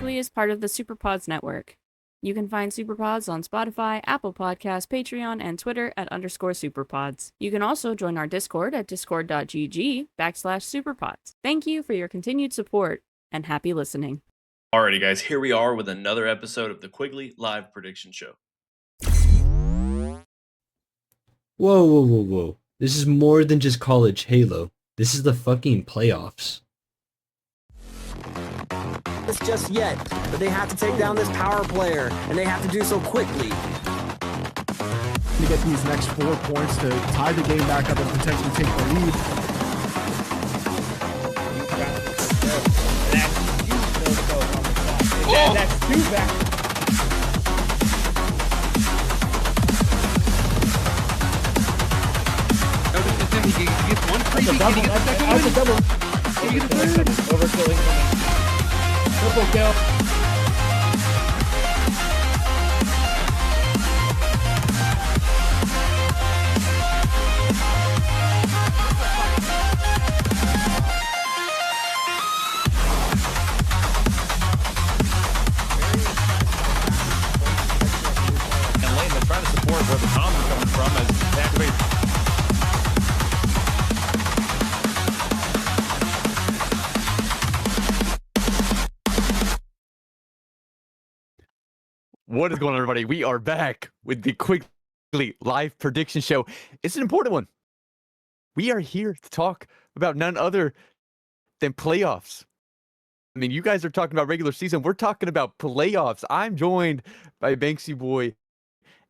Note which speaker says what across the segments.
Speaker 1: Quigley is part of the SuperPods network. You can find SuperPods on Spotify, Apple Podcasts, Patreon, and Twitter at _SuperPods. You can also join our Discord at discord.gg/SuperPods. Thank you for your continued support, and happy listening.
Speaker 2: Alrighty, guys, here we are with another episode of the Quigley Live Prediction Show.
Speaker 3: Whoa. This is more than just college Halo. This is the fucking playoffs.
Speaker 4: Just yet, but they have to take down this power player, and they have to do so quickly.
Speaker 5: To get these next 4 points to tie the game back up and potentially take the lead.
Speaker 6: That's two back. He gets one free. Can he get the second one?
Speaker 5: That's a double.
Speaker 6: Can he get the third?
Speaker 5: Overkilling. Triple kill.
Speaker 6: And Lane, they're trying to support where the bombs are coming from as they activate.
Speaker 7: What is going on, everybody? We are back with the Quigley Live Prediction Show. It's an important one. We are here to talk about none other than playoffs. I mean, you guys are talking about regular season. We're talking about playoffs. I'm joined by Banksy Boy,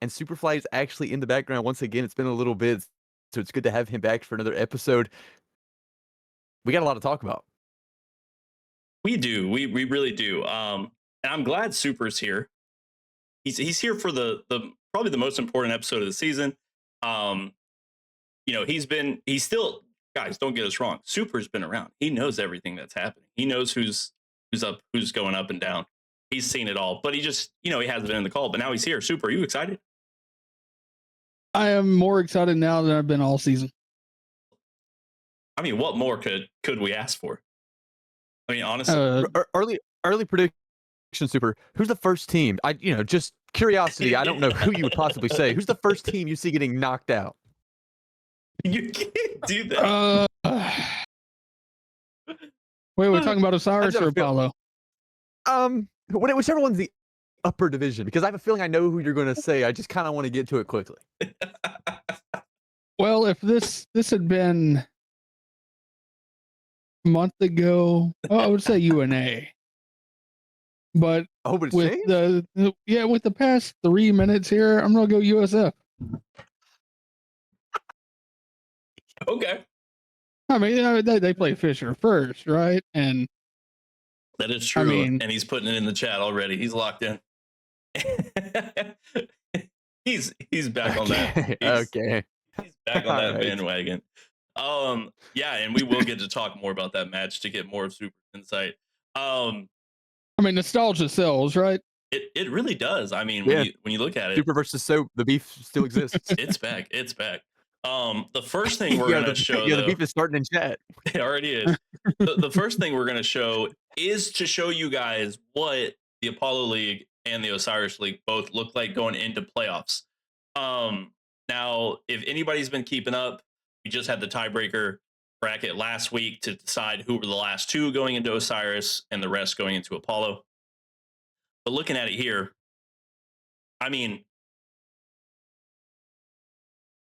Speaker 7: and Superfly is actually in the background once again. It's been a little bit, so it's good to have him back for another episode. We got a lot to talk about.
Speaker 2: We do. We really do. And I'm glad Super's here. He's here for the probably the most important episode of the season. He's still, guys, don't get us wrong. Super's been around. He knows everything that's happening. He knows who's up, who's going up and down. He's seen it all, but he just, he hasn't been in the call, but now he's here. Super, are you excited?
Speaker 5: I am more excited now than I've been all season.
Speaker 2: I mean, what more could we ask for? I mean, honestly,
Speaker 7: Early prediction, Super. Who's the first team? Just curiosity. I don't know who you would possibly say. Who's the first team you see getting knocked out?
Speaker 2: You can't do that.
Speaker 5: Wait, we're talking about Osiris or Apollo?
Speaker 7: Whichever one's the upper division, because I have a feeling I know who you're going to say. I just kind of want to get to it quickly.
Speaker 5: Well, if this had been a month ago, I would say UNA. But with the past 3 minutes here, I'm gonna go USF.
Speaker 2: Okay.
Speaker 5: I mean, they play Fisher first, right? And
Speaker 2: that is true. And he's putting it in the chat already. He's locked in. he's back on that.
Speaker 7: Okay.
Speaker 2: He's back on that bandwagon. Yeah, and we will get to talk more about that match to get more of Super insight.
Speaker 5: I mean, nostalgia sells, right?
Speaker 2: It really does. I mean,
Speaker 7: yeah.
Speaker 2: when you look at it,
Speaker 7: Super versus Soap, the beef still exists.
Speaker 2: It's back. The first thing we're gonna show,
Speaker 7: the beef is starting in chat.
Speaker 2: It already is. The first thing we're gonna show is to show you guys what the Apollo League and the Osiris League both look like going into playoffs. Now, if anybody's been keeping up, we just had the tiebreaker bracket last week to decide who were the last two going into Osiris and the rest going into Apollo. But looking at it here, I mean,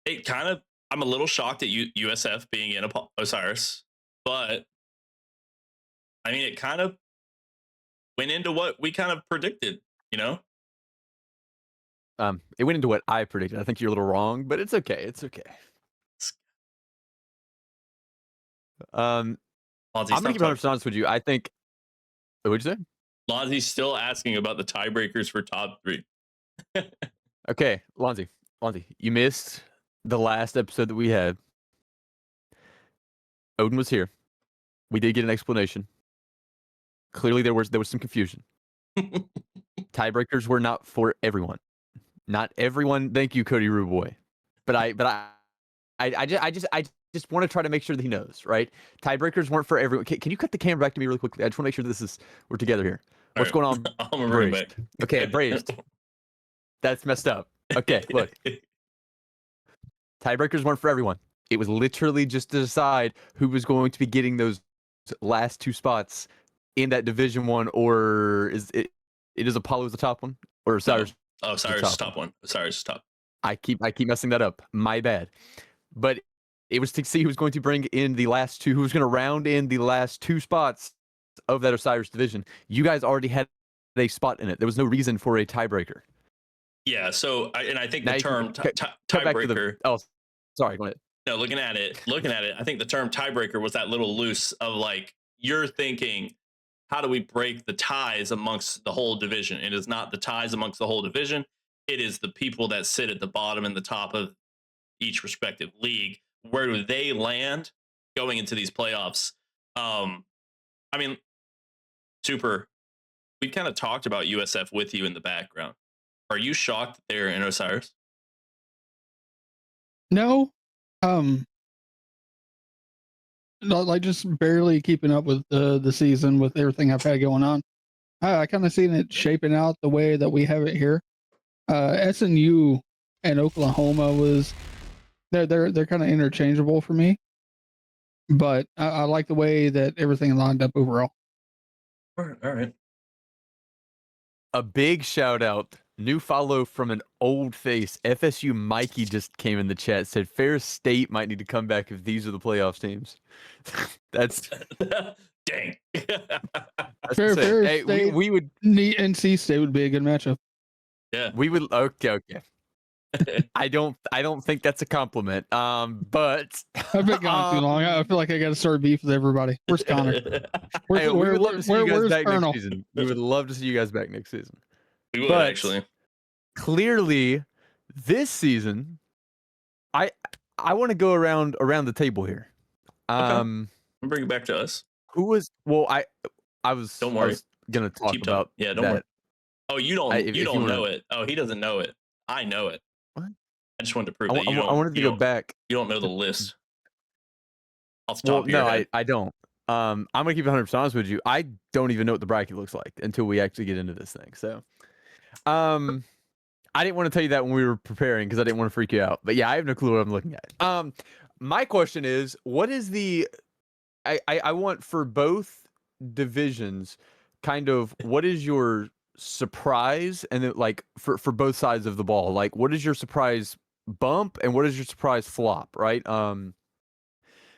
Speaker 2: I'm a little shocked at USF being in Osiris, but I mean, it kind of went into what we kind of predicted,
Speaker 7: It went into what I predicted. I think you're a little wrong, but it's okay. It's okay. I'm gonna keep 100% honest with you. I think. What'd you say?
Speaker 2: Lonzy's still asking about the tiebreakers for top 3.
Speaker 7: Okay, Lonzy, you missed the last episode that we had. Odin was here. We did get an explanation. Clearly, there was some confusion. Tiebreakers were not for everyone. Not everyone. Thank you, Cody Ruboy. But I just want to try to make sure that he knows, right? Tiebreakers weren't for everyone. Can you cut the camera back to me really quickly? I just want to make sure we're together here. What's going on?
Speaker 2: I'm a running back.
Speaker 7: Okay, Braves. That's messed up. Okay, look. Tiebreakers weren't for everyone. It was literally just to decide who was going to be getting those last 2 spots in that Division 1, or is it is Apollo's the top one? Or Osiris?
Speaker 2: No. Oh, Osiris is top one. Osiris is top.
Speaker 7: I keep messing that up. My bad. But it was to see who was going to bring in the last 2, who was going to round in the last 2 spots of that Osiris division. You guys already had a spot in it. There was no reason for a tiebreaker.
Speaker 2: Yeah, so I think
Speaker 7: Now
Speaker 2: the
Speaker 7: you can
Speaker 2: term
Speaker 7: cut back to
Speaker 2: tiebreaker.
Speaker 7: oh, sorry, go ahead.
Speaker 2: No, looking at it, I think the term tiebreaker was that little loose of like you're thinking, how do we break the ties amongst the whole division? It is not the ties amongst the whole division. It is the people that sit at the bottom and the top of each respective league. Where do they land going into these playoffs? I mean, Super, we kind of talked about USF with you in the background. Are you shocked that they're in Osiris?
Speaker 5: No, no, like just barely keeping up with the season with everything I've had going on. I kind of seen it shaping out the way that we have it here. SNU and Oklahoma was they're kind of interchangeable for me, but I like the way that everything lined up overall.
Speaker 2: All right.
Speaker 7: A big shout out, new follow from an old face. FSU Mikey just came in the chat, said Ferris State might need to come back if these are the playoffs teams. That's
Speaker 2: dang.
Speaker 5: Ferris
Speaker 7: hey,
Speaker 5: State,
Speaker 7: we would
Speaker 5: NC State would be a good matchup.
Speaker 2: Yeah.
Speaker 7: we would okay. I don't think that's a compliment. But
Speaker 5: I've been gone too long. I feel like I got to start beef with everybody. Where's Connor?
Speaker 7: Hey, we would love to see you guys back
Speaker 5: Colonel?
Speaker 7: next season. We would love to see you guys back next season.
Speaker 2: We would
Speaker 7: But
Speaker 2: actually.
Speaker 7: Clearly, this season, I want to go around the table here.
Speaker 2: Bring it back to us.
Speaker 7: Who was? Well, I was.
Speaker 2: Don't worry.
Speaker 7: I was gonna talk
Speaker 2: Keep
Speaker 7: about.
Speaker 2: talking. Yeah, don't worry. Oh, you don't.
Speaker 7: If
Speaker 2: you
Speaker 7: you
Speaker 2: don't
Speaker 7: wanna-
Speaker 2: know it. Oh, he doesn't know it. I know it.
Speaker 7: What?
Speaker 2: I just wanted to prove
Speaker 7: I
Speaker 2: that you don't.
Speaker 7: wanted to
Speaker 2: you
Speaker 7: go
Speaker 2: don't-
Speaker 7: back.
Speaker 2: You don't know the list. Off the top
Speaker 7: Well,
Speaker 2: of your
Speaker 7: no,
Speaker 2: head.
Speaker 7: I don't. I'm gonna keep it 100% honest with you. I don't even know what the bracket looks like until we actually get into this thing. So, I didn't want to tell you that when we were preparing because I didn't want to freak you out. But yeah, I have no clue what I'm looking at. My question is, what is the? I want for both divisions, kind of what is your surprise and then like for both sides of the ball, like what is your surprise bump and what is your surprise flop, right?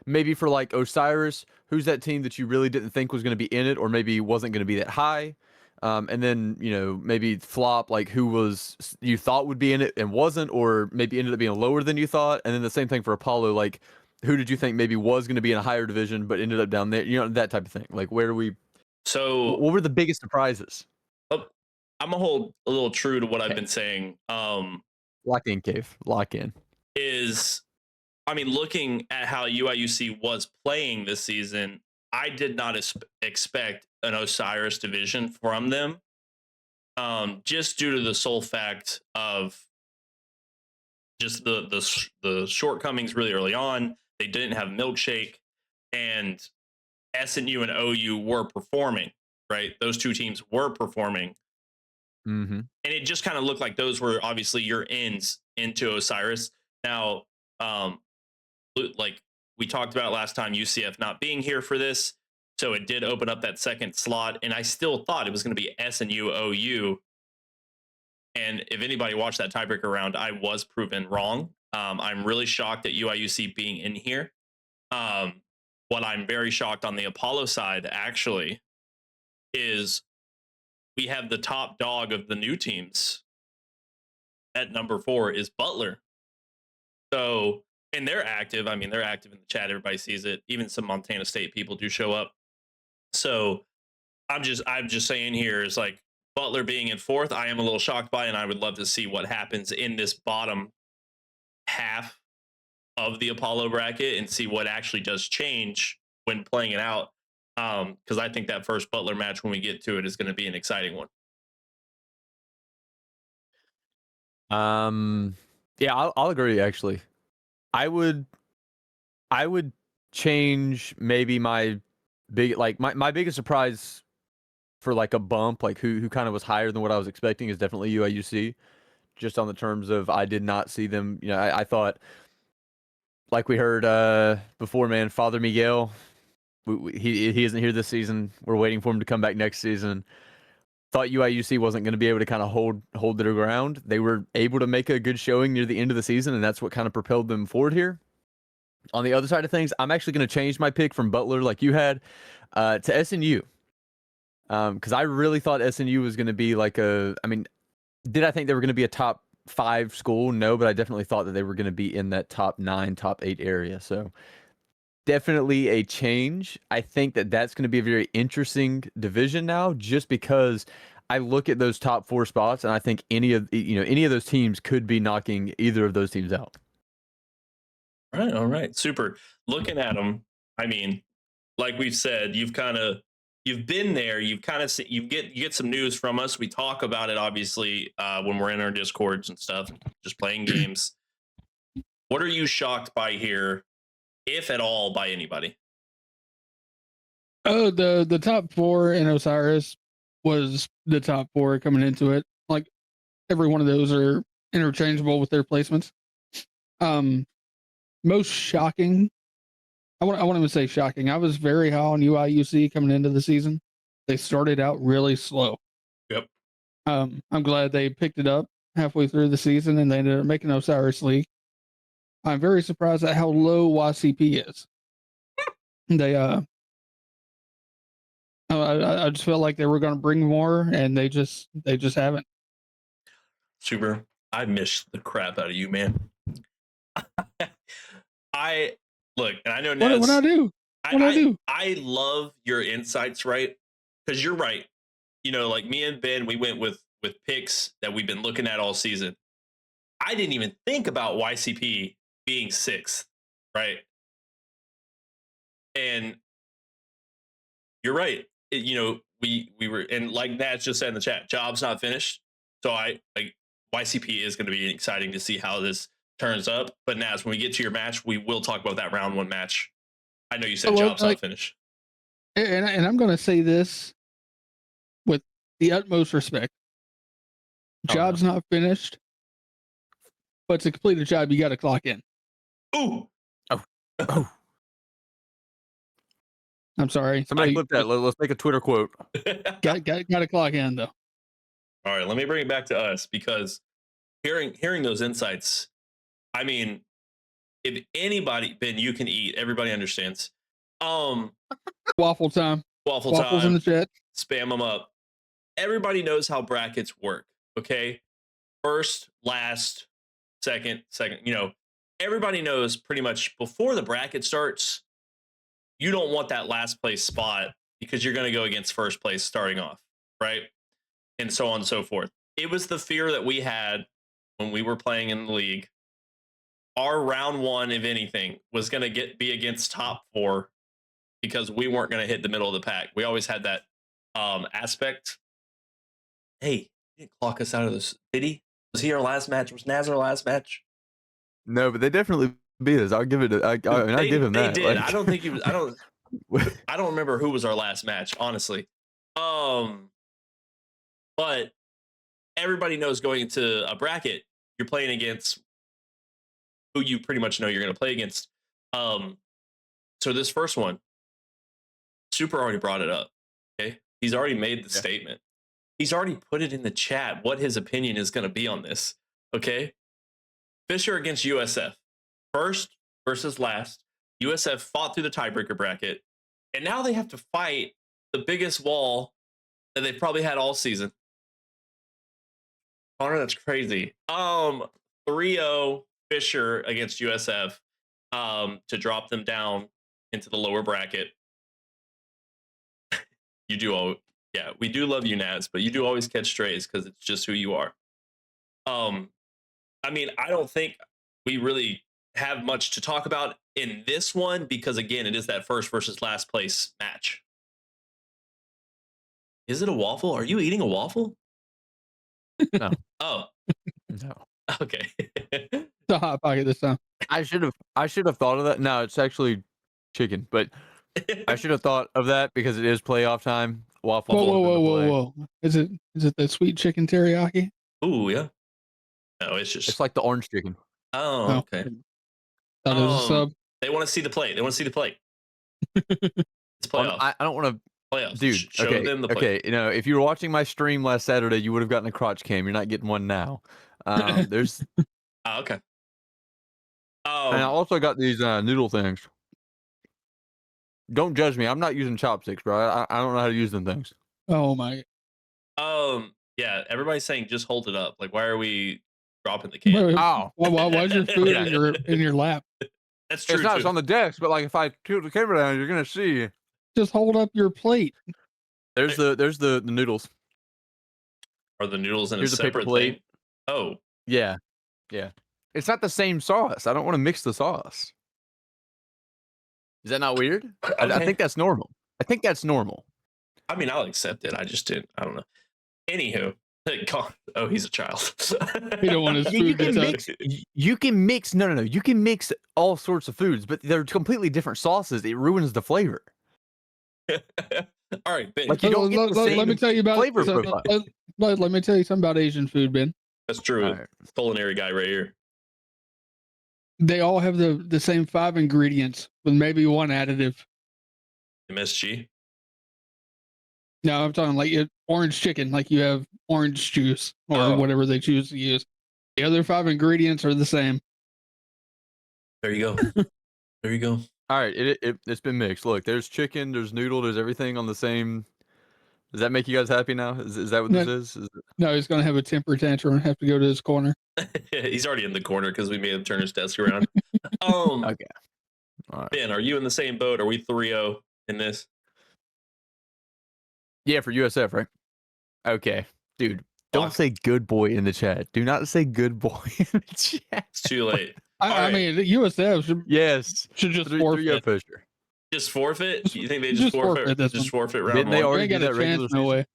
Speaker 7: Maybe for like Osiris, who's that team that you really didn't think was going to be in it or maybe wasn't going to be that high? And then, maybe flop, like who was you thought would be in it and wasn't, or maybe ended up being lower than you thought. And then the same thing for Apollo, like who did you think maybe was going to be in a higher division but ended up down there? That type of thing. Like where do we?
Speaker 2: So
Speaker 7: What were the biggest surprises?
Speaker 2: I'm gonna hold a little true to what I've
Speaker 7: Okay.
Speaker 2: been saying.
Speaker 7: Lock in, Cave. Lock in.
Speaker 2: Looking at how UIUC was playing this season, I did not expect an Osiris division from them, just due to the sole fact of just the shortcomings really early on. They didn't have Milkshake, and SNU and OU were performing, right? Those two teams were performing.
Speaker 7: Mm-hmm.
Speaker 2: And it just kind of looked like those were obviously your ends into Osiris. Now, like we talked about last time, UCF not being here for this, so it did open up that second slot, and I still thought it was going to be SNU OU. And if anybody watched that tiebreaker round, I was proven wrong. I'm really shocked at UIUC being in here. What I'm very shocked on the Apollo side, actually, is we have the top dog of the new teams at number 4 is Butler. So, and they're active. I mean, they're active in the chat. Everybody sees it. Even some Montana State people do show up. So I'm just saying here is like Butler being in 4th, I am a little shocked by, and I would love to see what happens in this bottom half of the Apollo bracket and see what actually does change when playing it out. Because I think that first Butler match when we get to it is going to be an exciting one.
Speaker 7: Yeah, I'll agree. Actually, I would change maybe my biggest surprise for like a bump, like who kind of was higher than what I was expecting, is definitely UIUC. Just on the terms of, I did not see them. You know, I thought, like we heard before, man, Father Miguel, he isn't here this season. We're waiting for him to come back next season. Thought UIUC wasn't going to be able to kind of hold their ground. They were able to make a good showing near the end of the season, and that's what kind of propelled them forward here. On the other side of things, I'm actually going to change my pick from Butler, like you had, to SNU. Because I really thought SNU was going to be like did I think they were going to be a top 5 school? No, but I definitely thought that they were going to be in that top 9, top 8 area. So definitely a change. I think that that's going to be a very interesting division now, just because I look at those top 4 spots and I think any of those teams could be knocking either of those teams out.
Speaker 2: All right, super. Looking at them, I mean, like we've said, you've been there. You've kind of you get some news from us. We talk about it obviously when we're in our Discords and stuff, just playing games. What are you shocked by here, if at all, by anybody?
Speaker 5: Oh, the top 4 in Osiris was the top 4 coming into it. Like, every one of those are interchangeable with their placements. Most shocking, I won't even say shocking. I was very high on UIUC coming into the season. They started out really slow.
Speaker 2: Yep.
Speaker 5: I'm glad they picked it up halfway through the season and they ended up making Osiris League. I'm very surprised at how low YCP is. They I just felt like they were going to bring more, and they just haven't.
Speaker 2: Super. I miss the crap out of you, man. I look, and I know Nez,
Speaker 5: What I do?
Speaker 2: I love your insights, right? Because you're right. You know, like me and Ben, we went with picks that we've been looking at all season. I didn't even think about YCP being 6th, right? And you're right. We were, and like Naz just said in the chat, job's not finished. So YCP is going to be exciting to see how this turns up. But Naz, when we get to your match, we will talk about that round 1 match. I know you said job's not finished.
Speaker 5: And I'm going to say this with the utmost respect. Job's not finished, but to complete a job, you got to clock in.
Speaker 2: Ooh.
Speaker 7: Oh.
Speaker 5: I'm sorry.
Speaker 7: Somebody clip that. Let's make a Twitter quote.
Speaker 5: Got to clock in, though.
Speaker 2: All right, let me bring it back to us, because hearing those insights, I mean, if anybody, Ben, you can eat. Everybody understands.
Speaker 5: Waffle time.
Speaker 2: Waffles
Speaker 5: time. In the chat.
Speaker 2: Spam them up. Everybody knows how brackets work. Okay, first, last, second. Everybody knows pretty much before the bracket starts. You don't want that last place spot because you're going to go against first place starting off, right? And so on and so forth. It was the fear that we had when we were playing in the league. Our round 1, if anything, was going to be against top 4 because we weren't going to hit the middle of the pack. We always had that aspect. Hey, he didn't clock us out of this, did he? Was he our last match? Was Naz our last match?
Speaker 7: No, but they definitely beat us. I'll give it. I give him that.
Speaker 2: They did. Like, I don't think he was. I don't remember who was our last match, honestly. But everybody knows going into a bracket, you're playing against who you pretty much know you're going to play against. So this first one, Super already brought it up. Okay, he's already made the statement. He's already put it in the chat what his opinion is going to be on this. Okay, Fisher against USF. First versus last. USF fought through the tiebreaker bracket, and now they have to fight the biggest wall that they've probably had all season. Connor, that's crazy. 3-0 Fisher against USF to drop them down into the lower bracket. We do love you, Naz, but you do always catch strays because it's just who you are. I mean, I don't think we really have much to talk about in this one because, again, it is that first versus last place match. Is it a waffle? Are you eating a waffle?
Speaker 7: No.
Speaker 2: Oh.
Speaker 7: No.
Speaker 2: Okay.
Speaker 5: It's a hot pocket this time.
Speaker 7: I should have thought of that. No, it's actually chicken, but I should have thought of that because it is playoff time. waffle.
Speaker 5: Whoa, whoa,
Speaker 7: fold
Speaker 5: whoa,
Speaker 7: into play.
Speaker 5: whoa! Is it the sweet chicken teriyaki?
Speaker 2: Ooh, yeah. No, it's just.
Speaker 7: It's like the orange chicken.
Speaker 2: Oh, okay.
Speaker 5: Thought it was a sub.
Speaker 2: They want to see the plate. They want to see the plate. It's playoff.
Speaker 7: I don't want to.
Speaker 2: Playoffs.
Speaker 7: Dude,
Speaker 2: Show
Speaker 7: okay,
Speaker 2: them the plate.
Speaker 7: okay. You know, if you were watching my stream last Saturday, you would have gotten a crotch cam. You're not getting one now. There's,
Speaker 2: Oh, okay.
Speaker 7: and I also got these noodle things. Don't judge me. I'm not using chopsticks, bro. I don't know how to use them things.
Speaker 5: Oh my!
Speaker 2: Yeah. Everybody's saying just hold it up. Like, why are we dropping the can?
Speaker 5: Wait,
Speaker 7: Oh,
Speaker 5: why's your food
Speaker 2: Yeah.
Speaker 5: in your lap?
Speaker 2: That's true.
Speaker 7: it's not.
Speaker 2: too.
Speaker 7: It's on the desk, but like if I tilt the camera down, you're gonna see.
Speaker 5: Just hold up your plate.
Speaker 7: There's the noodles.
Speaker 2: Are the noodles in
Speaker 7: Here's
Speaker 2: a
Speaker 7: a paper
Speaker 2: separate
Speaker 7: plate.
Speaker 2: thing? Oh,
Speaker 7: Yeah. It's not the same sauce. I don't want to mix the sauce. Is that not weird? I
Speaker 2: okay.
Speaker 7: think that's normal. I think that's normal.
Speaker 2: I mean, I'll accept it. I just didn't. I don't know. Anywho, oh, he's a child.
Speaker 5: You don't want his
Speaker 7: Yeah, you
Speaker 5: food to
Speaker 7: can
Speaker 5: touch.
Speaker 7: mix. You can mix. No. You can mix all sorts of foods, but they're completely different sauces. It ruins the flavor.
Speaker 2: All right, Ben.
Speaker 7: Like you don't get the
Speaker 5: Let me
Speaker 7: same
Speaker 5: tell you about
Speaker 7: flavor profile.
Speaker 5: let me tell you something about Asian food, Ben.
Speaker 2: That's true.
Speaker 7: All right.
Speaker 2: Culinary guy right here.
Speaker 5: They all have the same 5 ingredients with maybe one additive.
Speaker 2: MSG.
Speaker 5: No, I'm talking like orange chicken, like you have orange juice or whatever they choose to use. The other 5 ingredients are the same.
Speaker 2: There you go. There you go.
Speaker 7: All right, it's been mixed. Look, there's chicken, there's noodle, there's everything on the same. Does that make you guys happy now? Is that what this is?
Speaker 5: No, he's gonna have a temper tantrum and have to go to his corner.
Speaker 2: He's already in the corner because we made him turn his desk around.
Speaker 7: Okay. All right.
Speaker 2: Ben, are you in the same boat? Are we 3-0 in this?
Speaker 7: Yeah, for USF, right? Okay, dude. Don't say good boy in the chat. Do not say good boy in the chat.
Speaker 2: It's too late.
Speaker 5: I mean, USF should
Speaker 7: Yes.
Speaker 5: just
Speaker 7: 3-0
Speaker 5: forfeit.
Speaker 7: Fisher.
Speaker 2: Just forfeit? You think they just forfeit?
Speaker 5: this
Speaker 2: Just
Speaker 5: one.
Speaker 2: forfeit round
Speaker 7: Didn't they
Speaker 2: one?
Speaker 7: already
Speaker 5: They
Speaker 7: do
Speaker 5: got
Speaker 7: that
Speaker 5: a
Speaker 7: regular
Speaker 5: chance, no way.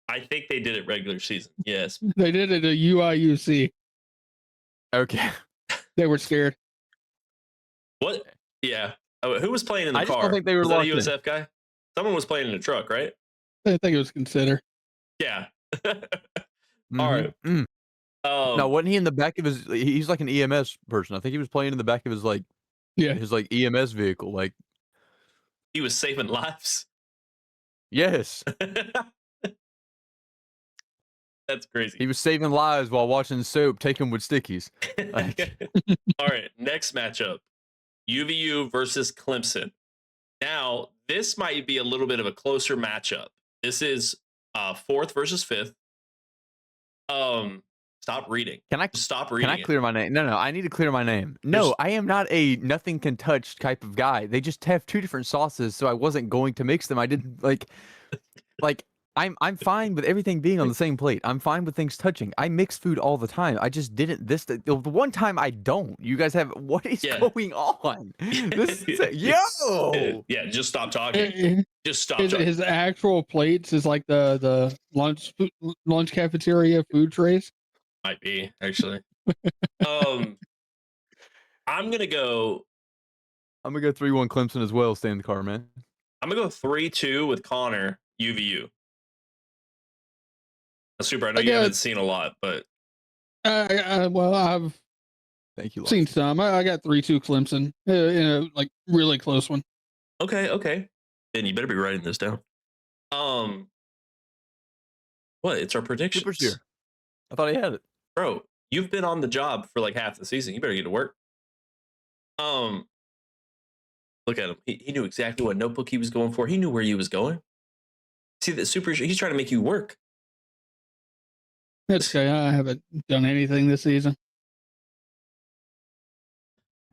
Speaker 2: I think they did it regular season. Yes.
Speaker 5: They did it at UIUC.
Speaker 7: Okay.
Speaker 5: They were scared.
Speaker 2: What? Yeah. Oh, who was playing in the
Speaker 7: I just
Speaker 2: car?
Speaker 7: don't think they were
Speaker 2: was that a
Speaker 7: locked in.
Speaker 2: USF guy? Someone was playing in a truck, right?
Speaker 5: I think it was consider.
Speaker 2: Yeah.
Speaker 7: Mhm.
Speaker 2: All right.
Speaker 7: Mm. No, wasn't he in the back of his? He's like an EMS person. I think he was playing in the back of his
Speaker 5: Yeah.
Speaker 7: his EMS vehicle. Like,
Speaker 2: he was saving lives.
Speaker 7: yes,
Speaker 2: That's crazy.
Speaker 7: he was saving lives while watching soap take him with stickies.
Speaker 2: All right, next matchup. UVU versus Clemson. Now, this might be a little bit of a closer matchup. This is 4th versus 5th. Stop reading.
Speaker 7: Can I
Speaker 2: Stop reading.
Speaker 7: Can I clear my name? No, I need to clear my name. No, I am not a nothing can touch type of guy. They just have 2 different sauces, so I wasn't going to mix them. I didn't like I'm fine with everything being on the same plate. I'm fine with things touching. I mix food all the time. I just didn't the one time I don't. You guys have what is going on? This yo.
Speaker 2: Yeah, just stop talking. Just stop talking.
Speaker 5: His actual plates is like the lunch cafeteria food trays.
Speaker 2: Might be, actually. I'm gonna go
Speaker 7: 3-1 Clemson as well. Stay in the car, man.
Speaker 2: I'm gonna go 3-2 with Connor, UVU. Super, I know you haven't seen a lot, but
Speaker 5: well, I've
Speaker 7: Thank you.
Speaker 5: seen some. I got 3-2 Clemson in a like really close one.
Speaker 2: okay. Then you better be writing this down. What? It's our predictions.
Speaker 7: Super cheer. I thought he had it.
Speaker 2: Bro, you've been on the job for like half the season. You better get to work. Look at him. He knew exactly what notebook he was going for. He knew where he was going. See that super? He's trying to make you work.
Speaker 5: That's okay. I haven't done anything this season.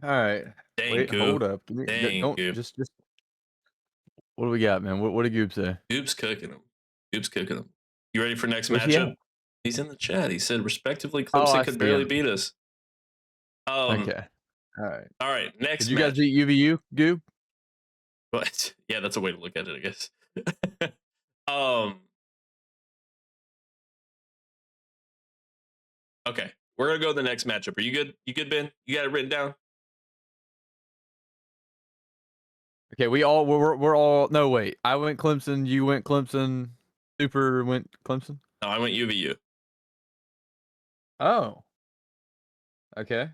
Speaker 7: All right.
Speaker 2: Dang,
Speaker 7: Wait,
Speaker 2: Goop.
Speaker 7: hold up.
Speaker 2: Dang,
Speaker 7: Don't
Speaker 2: Goop.
Speaker 7: just. What do we got, man? What did Goop say?
Speaker 2: Goop's cooking him. Goop's cooking him. You ready for next
Speaker 7: Where's he
Speaker 2: matchup?
Speaker 7: at?
Speaker 2: He's in the chat. He said, respectively,
Speaker 7: Oh,
Speaker 2: Clemson
Speaker 7: I
Speaker 2: could
Speaker 7: see
Speaker 2: barely
Speaker 7: him.
Speaker 2: beat us.
Speaker 7: Okay. All right.
Speaker 2: All right. Next
Speaker 7: Did you guys
Speaker 2: match.
Speaker 7: beat UVU, Goop?
Speaker 2: But yeah, that's a way to look at it, I guess. Okay, we're gonna go to the next matchup. Are you good? You good, Ben? You got it written down?
Speaker 7: Okay, we're all no wait. I went Clemson, you went Clemson. Super went Clemson.
Speaker 2: No, I went UVU.
Speaker 7: Oh. Okay.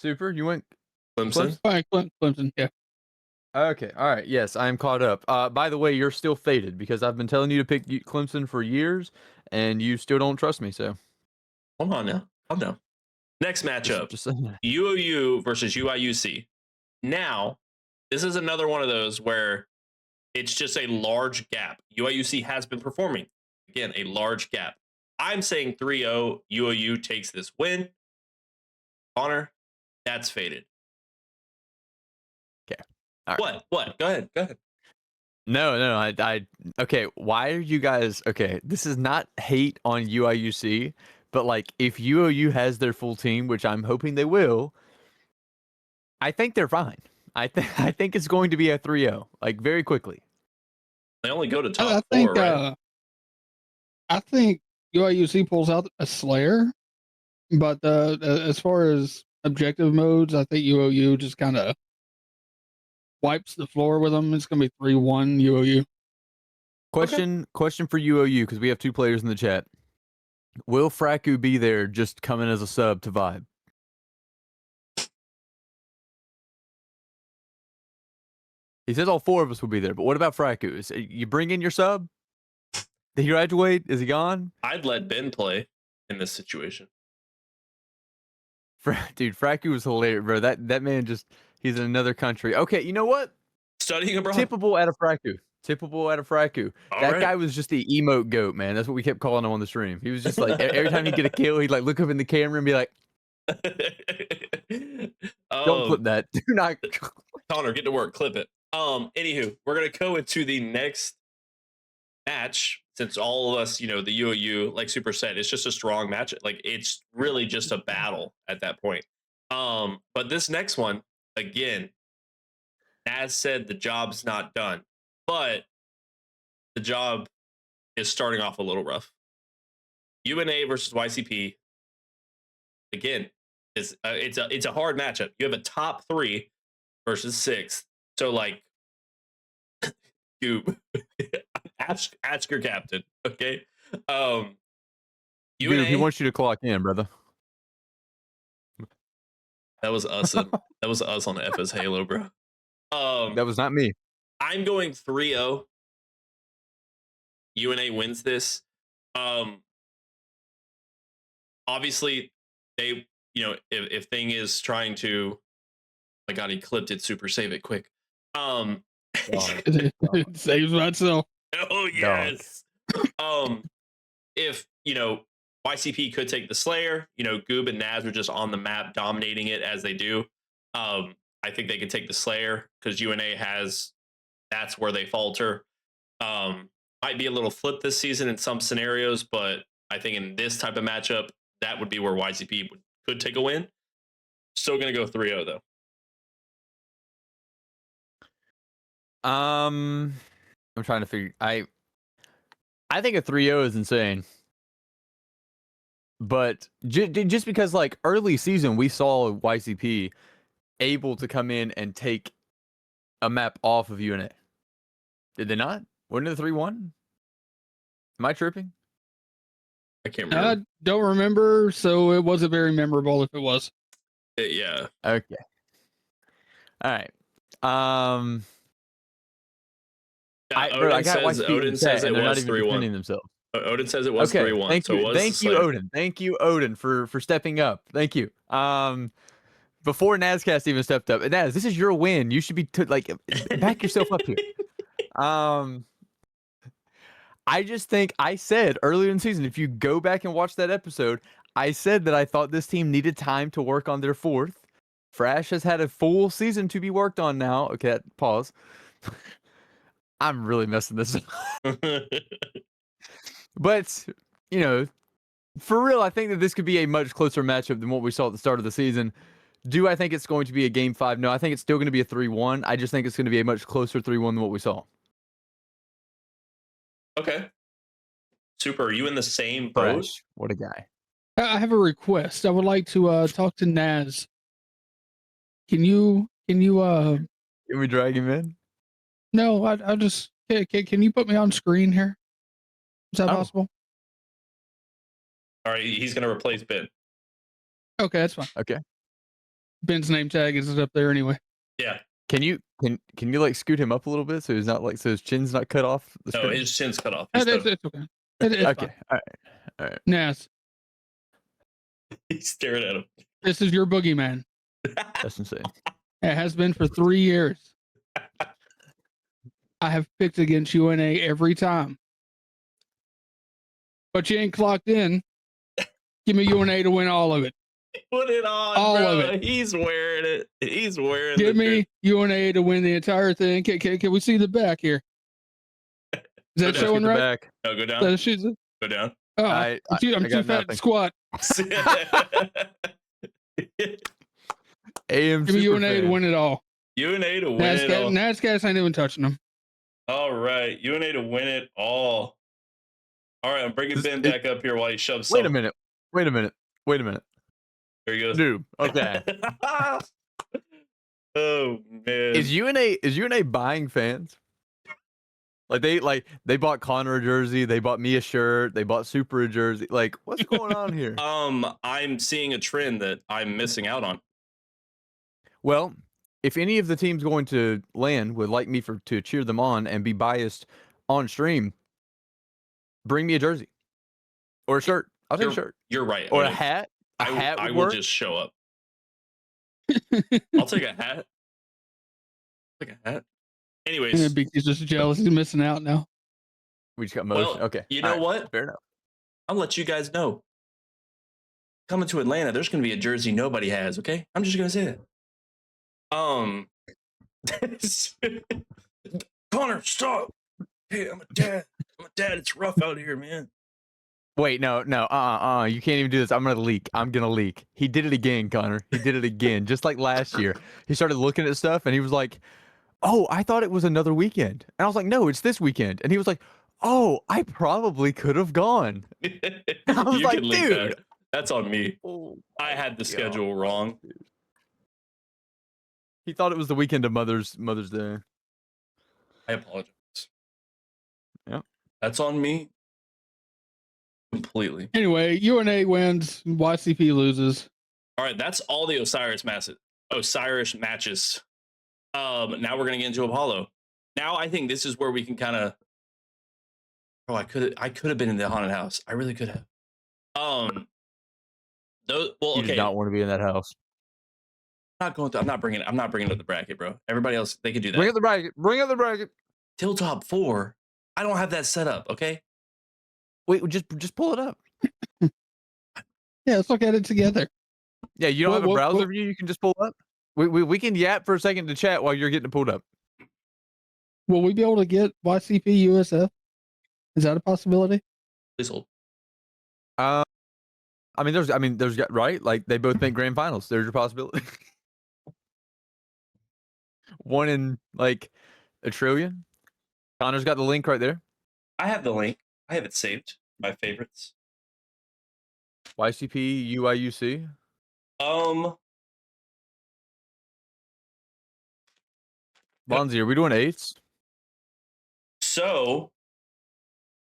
Speaker 7: Super, you went
Speaker 2: Clemson.
Speaker 5: Clemson, yeah.
Speaker 7: Okay. All right. Yes, I am caught up. By the way, you're still faded because I've been telling you to pick Clemson for years, and you still don't trust me. So,
Speaker 2: Hold on now. Calm down. Next matchup:
Speaker 7: just saying that.
Speaker 2: UOU versus UIUC. Now, this is another one of those where it's just a large gap. UIUC has been performing. Again, a large gap. I'm saying 3-0. UOU takes this win. Connor, that's faded.
Speaker 7: All right.
Speaker 2: What? Go ahead.
Speaker 7: No. I. Okay. Why are you guys? Okay. This is not hate on UIUC, but like if UOU has their full team, which I'm hoping they will, I think they're fine. I think it's going to be a 3-0, like very quickly.
Speaker 2: They only go to top
Speaker 5: I
Speaker 2: 4,
Speaker 5: think
Speaker 2: right?
Speaker 5: I think UIUC pulls out a Slayer, but as far as objective modes, I think UOU just kind of wipes the floor with them. It's going to be 3-1 UOU.
Speaker 7: Question for UOU because we have 2 players in the chat. Will Fraku be there just coming as a sub to vibe? He says all 4 of us will be there, but what about Fraku? You bring in your sub? Did he graduate? Is he gone?
Speaker 2: I'd let Ben play in this situation.
Speaker 7: Dude, Fraku was hilarious, bro. That man he's in another country. Okay, you know what?
Speaker 2: Studying abroad.
Speaker 7: Tippable out of Fraku.
Speaker 2: All
Speaker 7: That
Speaker 2: right.
Speaker 7: guy was just the emote goat, man. That's what we kept calling him on the stream. He was just like every time he'd get a kill, he'd like look up in the camera and be like, "Don't clip that. Do not."
Speaker 2: Connor, get to work. Clip it. Anywho, we're gonna go into the next match since all of us, the UOU, like Super said, it's just a strong match. Like it's really just a battle at that point. But this next one, again, as said, the job's not done, but the job is starting off a little rough. UNA versus YCP. Again, it's a hard matchup. You have a top 3 versus 6. So like, Goob, ask your captain, okay? UNA,
Speaker 7: Dude, he wants you to clock in, brother.
Speaker 2: that was us. That was us on the FS Halo, bro.
Speaker 7: That was not me.
Speaker 2: I'm going 3-0. UNA wins this. Obviously, they, if Thing is trying to, my God, he clipped it. Super save it quick.
Speaker 5: It saves myself.
Speaker 2: Oh yes. If YCP could take the Slayer, Goob and Naz are just on the map dominating it as they do. I think they could take the Slayer because UNA that's where they falter. Might be a little flip this season in some scenarios, but I think in this type of matchup, that would be where YCP could take a win. Still gonna go 3-0 though.
Speaker 7: I'm trying to figure. I think a 3-0 is insane, but just because like early season we saw YCP able to come in and take a map off of UNA. Did they not? Wasn't it 3-1? Am I tripping?
Speaker 2: I can't remember.
Speaker 5: I don't remember, so it wasn't very memorable if it was.
Speaker 2: Yeah.
Speaker 7: Okay. All right. I got
Speaker 2: Odin says it was 3-1.
Speaker 7: Themselves.
Speaker 2: Odin says it was
Speaker 7: Okay,
Speaker 2: 3-1.
Speaker 7: thank
Speaker 2: so
Speaker 7: you,
Speaker 2: it was
Speaker 7: thank you, Odin. Thank you, Odin, for stepping up. Thank you. Before Nazcast even stepped up, Naz, this is your win. You should be back yourself up here. I just think I said earlier in the season, if you go back and watch that episode, I said that I thought this team needed time to work on their 4th. Frash has had a full season to be worked on now. Okay, pause. I'm really messing this up. But, for real, I think that this could be a much closer matchup than what we saw at the start of the season. Do I think it's going to be a Game 5? No, I think it's still going to be a 3-1. I just think it's going to be a much closer 3-1 than what we saw.
Speaker 2: Okay. Super. Are you in the same boat?
Speaker 7: Fresh. What a guy.
Speaker 5: I have a request. I would like to talk to Naz. Can you
Speaker 7: Can we drag him in?
Speaker 5: No, I'll just can you put me on screen here? Is that
Speaker 7: Oh.
Speaker 5: possible?
Speaker 2: All right, he's going to replace Ben.
Speaker 5: Okay, that's fine.
Speaker 7: Okay.
Speaker 5: Ben's name tag is up there anyway.
Speaker 2: Yeah.
Speaker 7: Can you like scoot him up a little bit so he's not like so his chin's not cut off the
Speaker 2: No,
Speaker 7: screen?
Speaker 2: his chin's cut off. He's
Speaker 5: It's okay. It's
Speaker 7: Okay.
Speaker 5: fine.
Speaker 7: All right.
Speaker 5: Nas,
Speaker 2: He's staring at him.
Speaker 5: this is your boogeyman.
Speaker 7: That's insane.
Speaker 5: It has been for 3 years. I have picked against UNA every time. But you ain't clocked in. Give me UNA to win all of it.
Speaker 2: Put it on,
Speaker 5: All
Speaker 2: bro.
Speaker 5: of it.
Speaker 2: He's wearing it. He's wearing
Speaker 5: Give
Speaker 2: the
Speaker 5: me UNA to win the entire thing. Can we see the back here? Is that
Speaker 2: Let's get
Speaker 5: showing
Speaker 7: the
Speaker 5: right?
Speaker 7: back.
Speaker 2: No, go down.
Speaker 5: That she's-
Speaker 2: Go down.
Speaker 5: Oh,
Speaker 7: I
Speaker 5: I'm too
Speaker 7: got
Speaker 5: fat
Speaker 7: nothing.
Speaker 5: to squat.
Speaker 7: AM
Speaker 5: Give me
Speaker 7: super
Speaker 5: UNA to
Speaker 7: fan.
Speaker 5: win it all.
Speaker 2: UNA to win it all.
Speaker 5: NASCAS ain't even touching them.
Speaker 2: All right, UNA to win it all. All right, I'm bringing Ben back up here while he shoves.
Speaker 7: Wait a
Speaker 2: some-
Speaker 7: minute.
Speaker 2: There he goes.
Speaker 7: Dude. Okay.
Speaker 2: Oh man.
Speaker 7: Is UNA buying fans? Like they bought Connor a jersey, they bought me a shirt, they bought Super a jersey. Like, what's going on here?
Speaker 2: I'm seeing a trend that I'm missing out on.
Speaker 7: Well, if any of the teams going to land would like me to cheer them on and be biased on stream, bring me a jersey or a shirt. I'll take a shirt
Speaker 2: You're right.
Speaker 7: or
Speaker 2: I
Speaker 7: a
Speaker 2: mean,
Speaker 7: hat. A hat
Speaker 2: I
Speaker 7: would
Speaker 2: will
Speaker 7: work.
Speaker 2: just show up. I'll take a hat. Take a hat. Anyways,
Speaker 5: He's just jealous. He's missing out now.
Speaker 7: We just got motion.
Speaker 2: well,
Speaker 7: Okay.
Speaker 2: you know
Speaker 7: All right.
Speaker 2: what?
Speaker 7: Fair enough.
Speaker 2: I'll let you guys know. Coming to Atlanta, there's going to be a jersey nobody has. Okay, I'm just going to say that. Connor, stop! Hey, I'm a dad. It's rough out here, man.
Speaker 7: Wait, no. You can't even do this. I'm gonna leak. He did it again, Connor. He did it again, just like last year. He started looking at stuff and he was like, "Oh, I thought it was another weekend." And I was like, "No, it's this weekend." And he was like, "Oh, I probably could have gone." I was
Speaker 2: You
Speaker 7: like,
Speaker 2: can leak
Speaker 7: dude.
Speaker 2: that. That's on me.
Speaker 7: Oh,
Speaker 2: I had the
Speaker 7: God.
Speaker 2: schedule wrong.
Speaker 7: He thought it was the weekend of Mother's Day.
Speaker 2: I apologize.
Speaker 7: Yep.
Speaker 2: That's on me. Completely.
Speaker 5: Anyway, UNA wins. YCP loses.
Speaker 2: All right, that's all the Osiris matches. Now we're gonna get into Apollo. Now I think this is where we can kind of. Oh, I could have been in the haunted house. I really could have. Those. Well,
Speaker 7: You
Speaker 2: okay.
Speaker 7: did not want to be in that house.
Speaker 2: I'm not bringing up the bracket, bro. Everybody else, they can do that.
Speaker 7: Bring up the bracket.
Speaker 2: Till top 4. I don't have that set up. Okay.
Speaker 7: Wait, just pull it up.
Speaker 5: Yeah, let's look at it together.
Speaker 7: Yeah, you don't have a
Speaker 5: What-
Speaker 7: browser
Speaker 5: what-
Speaker 7: view. You can just pull up. We can yap for a second to chat while you're getting it pulled up.
Speaker 5: Will we be able to get YCP USF? Is that a possibility?
Speaker 2: Please hold.
Speaker 7: There's right. Like they both make grand finals. There's your possibility. One in like a trillion. Connor's got the link right there.
Speaker 2: I have the link. I have it saved. My favorites.
Speaker 7: YCP UIUC. Bonzi, are we doing eights?
Speaker 2: So,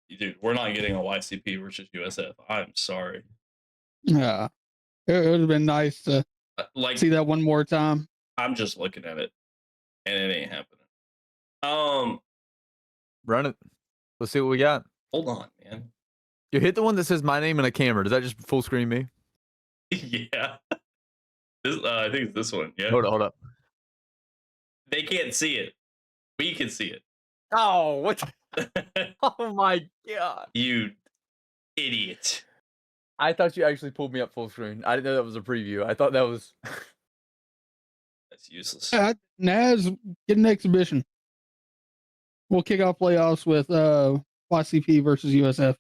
Speaker 2: dude, we're not getting a YCP versus USF. I'm sorry.
Speaker 5: Yeah. It would have been nice to
Speaker 2: Like,
Speaker 5: see that one more time.
Speaker 2: I'm just looking at it, and it ain't happening.
Speaker 7: Run it. Let's see what we got.
Speaker 2: Hold on, man.
Speaker 7: You hit the one that says my name and a camera. Does that just full screen me?
Speaker 2: Yeah. This, I think it's this one. Yeah.
Speaker 7: Hold up.
Speaker 2: They can't see it. We can see
Speaker 7: Oh, what?
Speaker 2: it.
Speaker 7: Oh my god!
Speaker 2: You idiot.
Speaker 7: I thought you actually pulled me up full screen. I didn't know that was a preview. I thought that was.
Speaker 2: That's useless.
Speaker 5: Naz, get an exhibition. We'll kick off playoffs with YCP versus USF.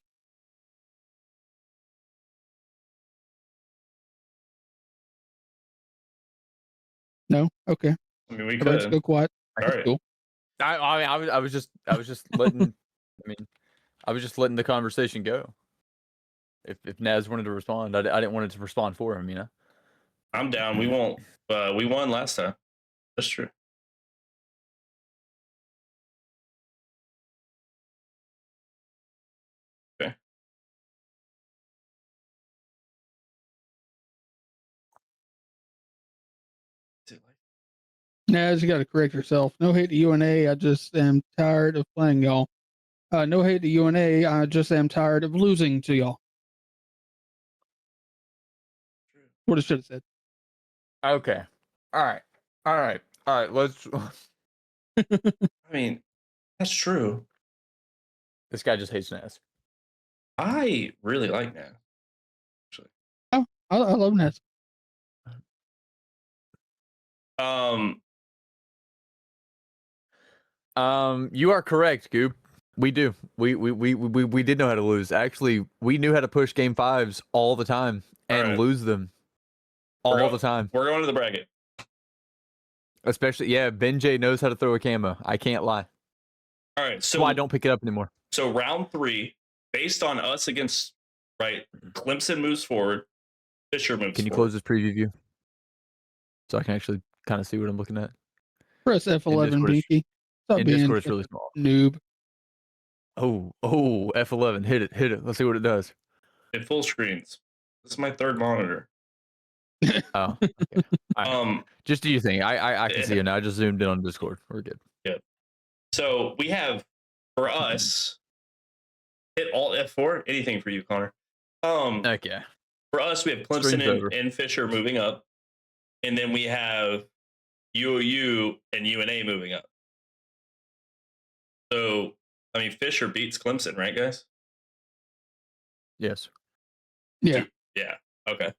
Speaker 5: No? Okay.
Speaker 2: I mean, we
Speaker 5: Everybody's
Speaker 2: could.
Speaker 5: go quiet.
Speaker 2: All right.
Speaker 5: Cool.
Speaker 7: I was just letting. I was just letting the conversation go. If Naz wanted to respond, I didn't want it to respond for him. You know.
Speaker 2: I'm down. We won't. We won last time. That's true.
Speaker 5: Naz, you got to correct yourself. No hate to UNA. I just am tired of playing y'all. No hate to UNA. I just am tired of losing to y'all. What I should have said.
Speaker 7: Okay. All right. Let's.
Speaker 2: I mean, that's true.
Speaker 7: This guy just hates Naz.
Speaker 2: I really like that.
Speaker 5: Oh, I love Naz.
Speaker 7: You are correct, Goop. We do. We did know how to lose. Actually, we knew how to push game fives all the time and
Speaker 2: Alright.
Speaker 7: lose them all the time.
Speaker 2: We're going to the bracket.
Speaker 7: Especially, Ben J knows how to throw a camo. I can't lie.
Speaker 2: All right,
Speaker 7: That's
Speaker 2: so
Speaker 7: why I don't pick it up anymore.
Speaker 2: So round 3, based on us against Clemson moves forward, Fisher moves.
Speaker 7: Can you
Speaker 2: forward.
Speaker 7: close this preview view so I can actually kind of see what I'm looking at?
Speaker 5: Press F11, Binky. Stop
Speaker 7: In
Speaker 5: being
Speaker 7: Discord, it's really small.
Speaker 5: noob.
Speaker 7: Oh, F11. Hit it. Let's see what it does.
Speaker 2: It full screens. This is my third monitor.
Speaker 7: Oh, okay. Just do your thing. I can see it now. I just zoomed in on Discord. We're good.
Speaker 2: Yeah. So we have, for us, hit Alt F4. Anything for you, Connor.
Speaker 7: Okay.
Speaker 2: For us, we have Clemson and Fisher moving up, and then we have UOU and UNA moving up. So, I mean, Fisher beats Clemson, right, guys?
Speaker 7: Yes.
Speaker 5: Yeah.
Speaker 2: Yeah. Okay.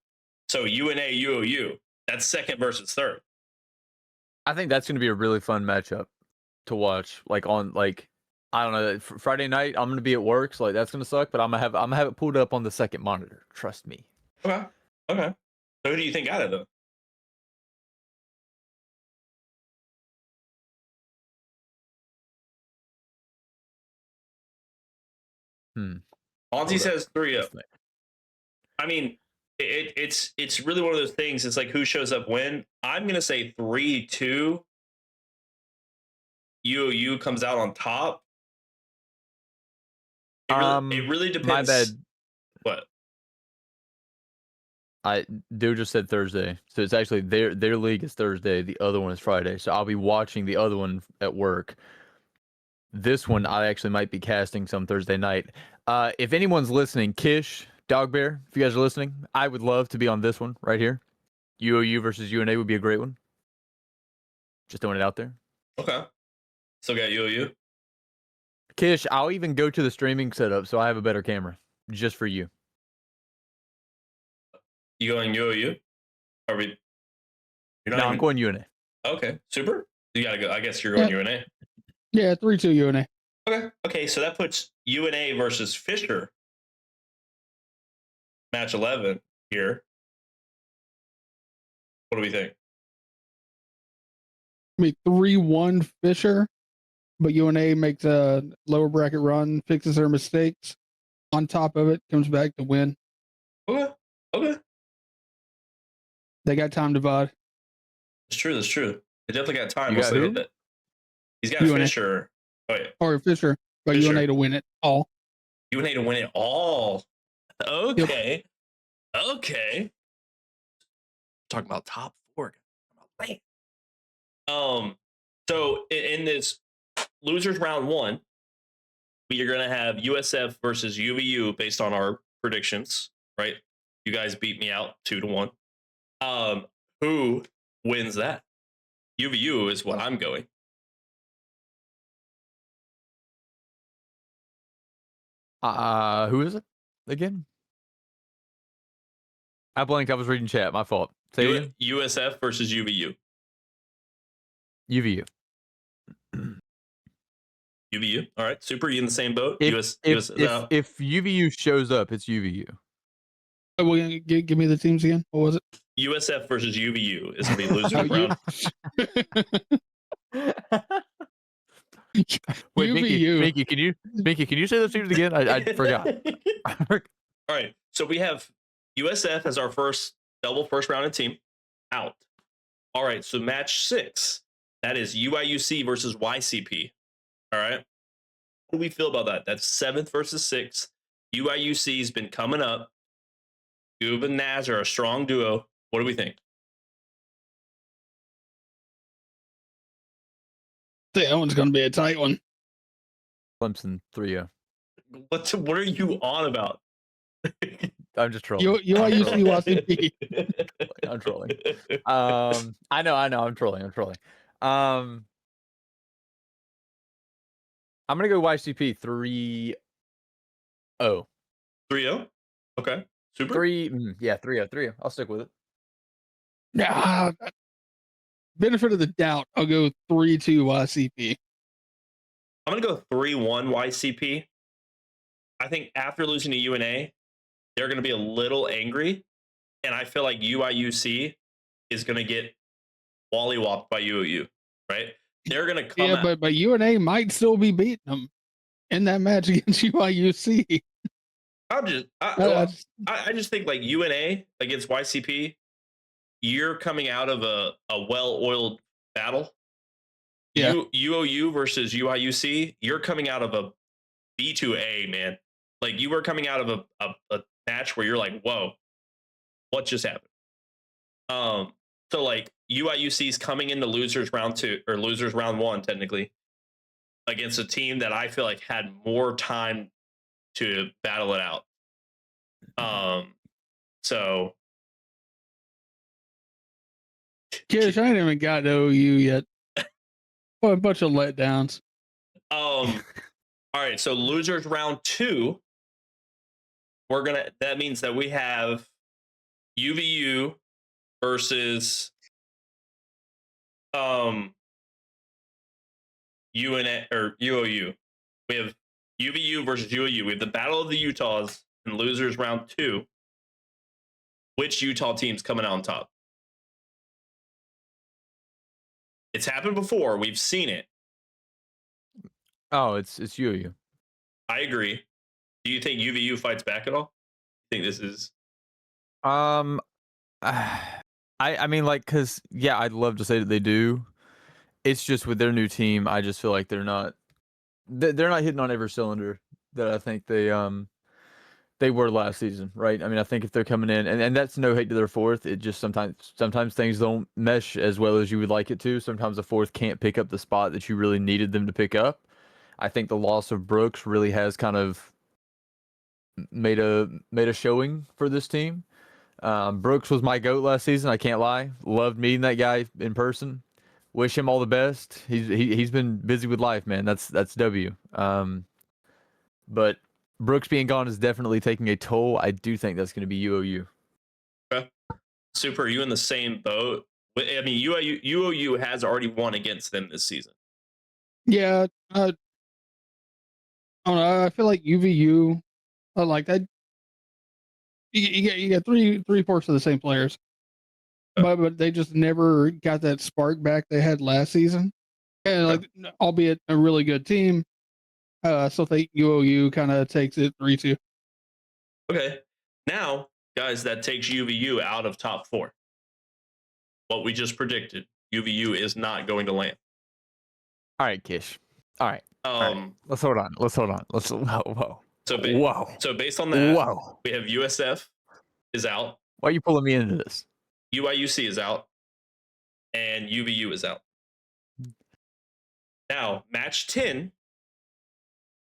Speaker 2: So UNA, UOU, that's second versus third.
Speaker 7: I think that's going to be a really fun matchup to watch. I don't know, Friday night I'm going to be at work, so that's going to suck. But I'm gonna have it pulled up on the second monitor. Trust me.
Speaker 2: Okay. So who do you think got it though? Monty says 3-0. I mean, it's really one of those things. It's like who shows up when. I'm gonna say 3-2. UOU comes out on top. It really depends.
Speaker 7: My bad.
Speaker 2: What?
Speaker 7: Dude just said Thursday, so it's actually their league is Thursday. The other one is Friday, so I'll be watching the other one at work. This one I actually might be casting some Thursday night. If anyone's listening, Kish, Dogbear, if you guys are listening, I would love to be on this one right here. UOU versus UNA would be a great one. Just throwing it out there.
Speaker 2: Okay. Still got UOU.
Speaker 7: Kish, I'll even go to the streaming setup so I have a better camera just for you.
Speaker 2: You going UOU? Are we?
Speaker 7: I'm going UNA.
Speaker 2: Okay, super. You gotta go. I guess you're going UNA.
Speaker 5: Yeah, 3-2 UNA.
Speaker 2: Okay. So that puts UNA versus Fisher. Match 11 here. What do we think?
Speaker 5: I mean, 3-1 Fisher, but UNA makes a lower bracket run, fixes their mistakes. On top of it, comes back to win.
Speaker 2: Okay.
Speaker 5: They got time to divide.
Speaker 2: That's true. They definitely got time.
Speaker 7: You got who?
Speaker 2: He's got
Speaker 5: UNA.
Speaker 2: Fisher. Oh yeah.
Speaker 5: Or Fisher, but UNA to win it all.
Speaker 2: UNA to win it all. Okay. Okay. Talking about top 4. So in this losers round 1, we are gonna have USF versus UVU based on our predictions, right? You guys beat me out 2-1. Who wins that? UVU is what I'm going.
Speaker 7: Who is it again? I blanked. I was reading chat. My fault. Say it again.
Speaker 2: USF versus UVU.
Speaker 7: UVU.
Speaker 2: UVU. All right. Super. You in the same boat?
Speaker 7: If UVU shows up, it's UVU.
Speaker 5: Oh, well, give me the teams again. What was it?
Speaker 2: USF versus UVU is going to be losers round.
Speaker 7: Wait, Mickey, can you say those teams again? I forgot.
Speaker 2: All right. So we have USF as our first double first rounded team out. All right. So match 6, that is UIUC versus YCP. All right. What do we feel about that? That's 7th versus 6th. UIUC's been coming up. Goob and Naz are a strong duo. What do we think?
Speaker 5: That one's going to be a tight one.
Speaker 7: Clemson 3-0.
Speaker 2: What are you on about?
Speaker 7: I'm just trolling.
Speaker 5: UIUC YCP.
Speaker 7: I'm trolling. I know. I'm trolling. I'm gonna go YCP 3-0.
Speaker 2: 3-0? Okay. Super.
Speaker 7: 3-0. I'll stick with it.
Speaker 5: Yeah. Benefit of the doubt, I'll go 3-2 YCP.
Speaker 2: I'm going to go 3-1 YCP. I think after losing to UNA, they're going to be a little angry. And I feel like UIUC is going to get wally-whopped by UOU, right? They're going to come out.
Speaker 5: But UNA might still be beating them in that match against UIUC.
Speaker 2: I just think like UNA against YCP, you're coming out of a well-oiled battle.
Speaker 5: Yeah.
Speaker 2: UOU versus UIUC, you're coming out of a B2A, man. Like you were coming out of a match where you're like, whoa, what just happened? So like UIUC's coming into losers round 2 or losers round 1 technically against a team that I feel like had more time to battle it out. So
Speaker 5: Kish, I ain't even got to OU yet. What a bunch of letdowns.
Speaker 2: all right, so losers round 2, that means that we have UVU versus UNA or UOU. We have UVU versus UOU. We have the Battle of the Utahs in losers round 2. Which Utah team's coming out on top? It's happened before. We've seen it.
Speaker 7: Oh, it's UOU.
Speaker 2: I agree. Do you think UVU fights back at all? I think this is.
Speaker 7: I mean, like, cause yeah, I'd love to say that they do. It's just with their new team, I just feel like they're not hitting on every cylinder that I think they were last season, right? I mean, I think if they're coming in, and that's no hate to their fourth, it just sometimes things don't mesh as well as you would like it to. Sometimes the fourth can't pick up the spot that you really needed them to pick up. I think the loss of Brooks really has kind of made a showing for this team. Brooks was my GOAT last season. I can't lie. Loved meeting that guy in person. Wish him all the best. He's been busy with life, man. That's W. But Brooks being gone is definitely taking a toll. I do think that's going to be UOU.
Speaker 2: Okay. Super. Are you in the same boat? I mean, UOU has already won against them this season.
Speaker 5: Yeah. I don't know. I feel like UVU, like that. You get three parts of the same players, but they just never got that spark back they had last season. And like, albeit a really good team, I still think UOU kind of takes it 3-2.
Speaker 2: Okay. Now, guys, that takes UVU out of top 4. What we just predicted, UVU is not going to land.
Speaker 7: All right, Kish. All right. Let's hold on. Whoa.
Speaker 2: So based on that,
Speaker 7: Whoa.
Speaker 2: we have USF is out.
Speaker 7: Why are you pulling me into this?
Speaker 2: UIUC is out. And UVU is out. Now, match 10.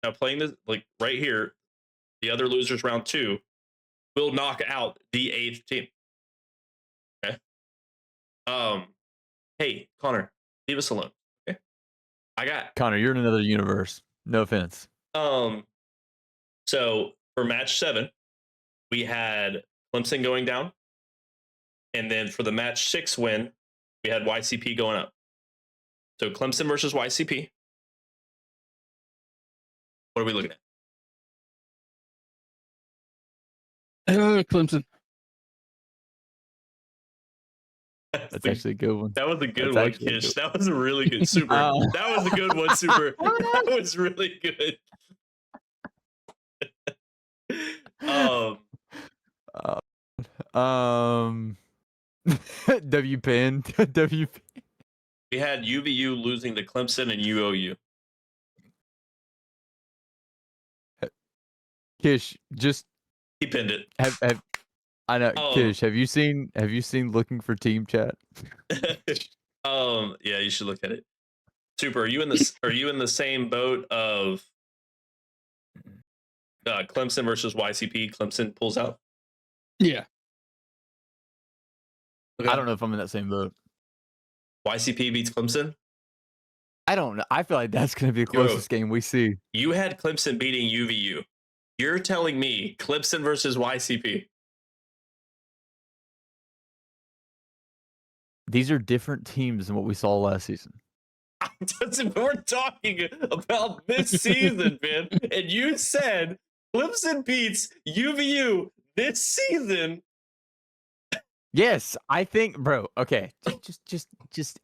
Speaker 2: Now, playing this, like right here, the other losers round 2 will knock out the 8th team. Okay. Hey, Connor, leave us alone. Okay.
Speaker 7: Connor, you're in another universe. No offense.
Speaker 2: So for match 7, we had Clemson going down. And then for the match 6 win, we had YCP going up. So Clemson versus YCP. What are we looking at?
Speaker 5: Clemson.
Speaker 7: That's actually a good one.
Speaker 2: That was a good one, Kish. That was a really good Super. That was a good one, Super. That was really good.
Speaker 7: WPN. WP.
Speaker 2: We had UVU losing to Clemson and UOU.
Speaker 7: Kish, just
Speaker 2: He pinned it.
Speaker 7: have I know, Kish, have you seen looking for team chat?
Speaker 2: Yeah, you should look at it. Super, are you in the same boat of Clemson versus YCP? Clemson pulls out.
Speaker 5: Yeah.
Speaker 7: I don't know if I'm in that same boat.
Speaker 2: YCP beats Clemson.
Speaker 7: I don't know. I feel like that's going to be the closest game we see.
Speaker 2: You had Clemson beating UVU. You're telling me Clemson versus YCP?
Speaker 7: These are different teams than what we saw last season.
Speaker 2: We're talking about this season, man. And you said Clemson beats UVU this season.
Speaker 7: Yes, I think, bro. Okay, just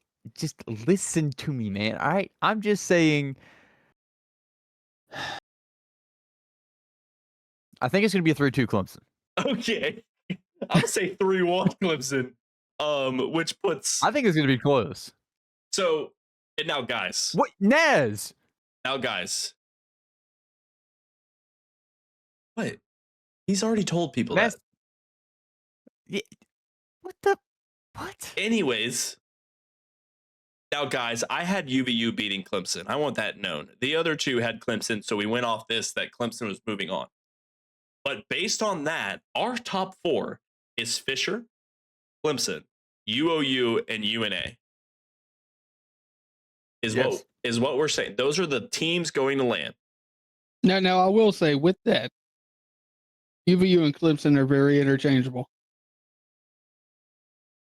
Speaker 7: listen to me, man. All right, I'm just saying. I think it's gonna be a 3-2 Clemson.
Speaker 2: Okay, I'll say 3-1 Clemson. Which puts.
Speaker 7: I think it's gonna be close.
Speaker 2: So, and now, guys.
Speaker 7: What, Nez?
Speaker 2: Now, guys. What? He's already told people
Speaker 7: Nez.
Speaker 2: that.
Speaker 7: Yeah. What the? What?
Speaker 2: Anyways. Now, guys, I had UVU beating Clemson. I want that known. The other two had Clemson, so we went off this that Clemson was moving on. But based on that, our top 4 is Fisher, Clemson, UOU, and UNA. Is what we're saying. Those are the teams going to land.
Speaker 5: Now I will say with that, UVU and Clemson are very interchangeable.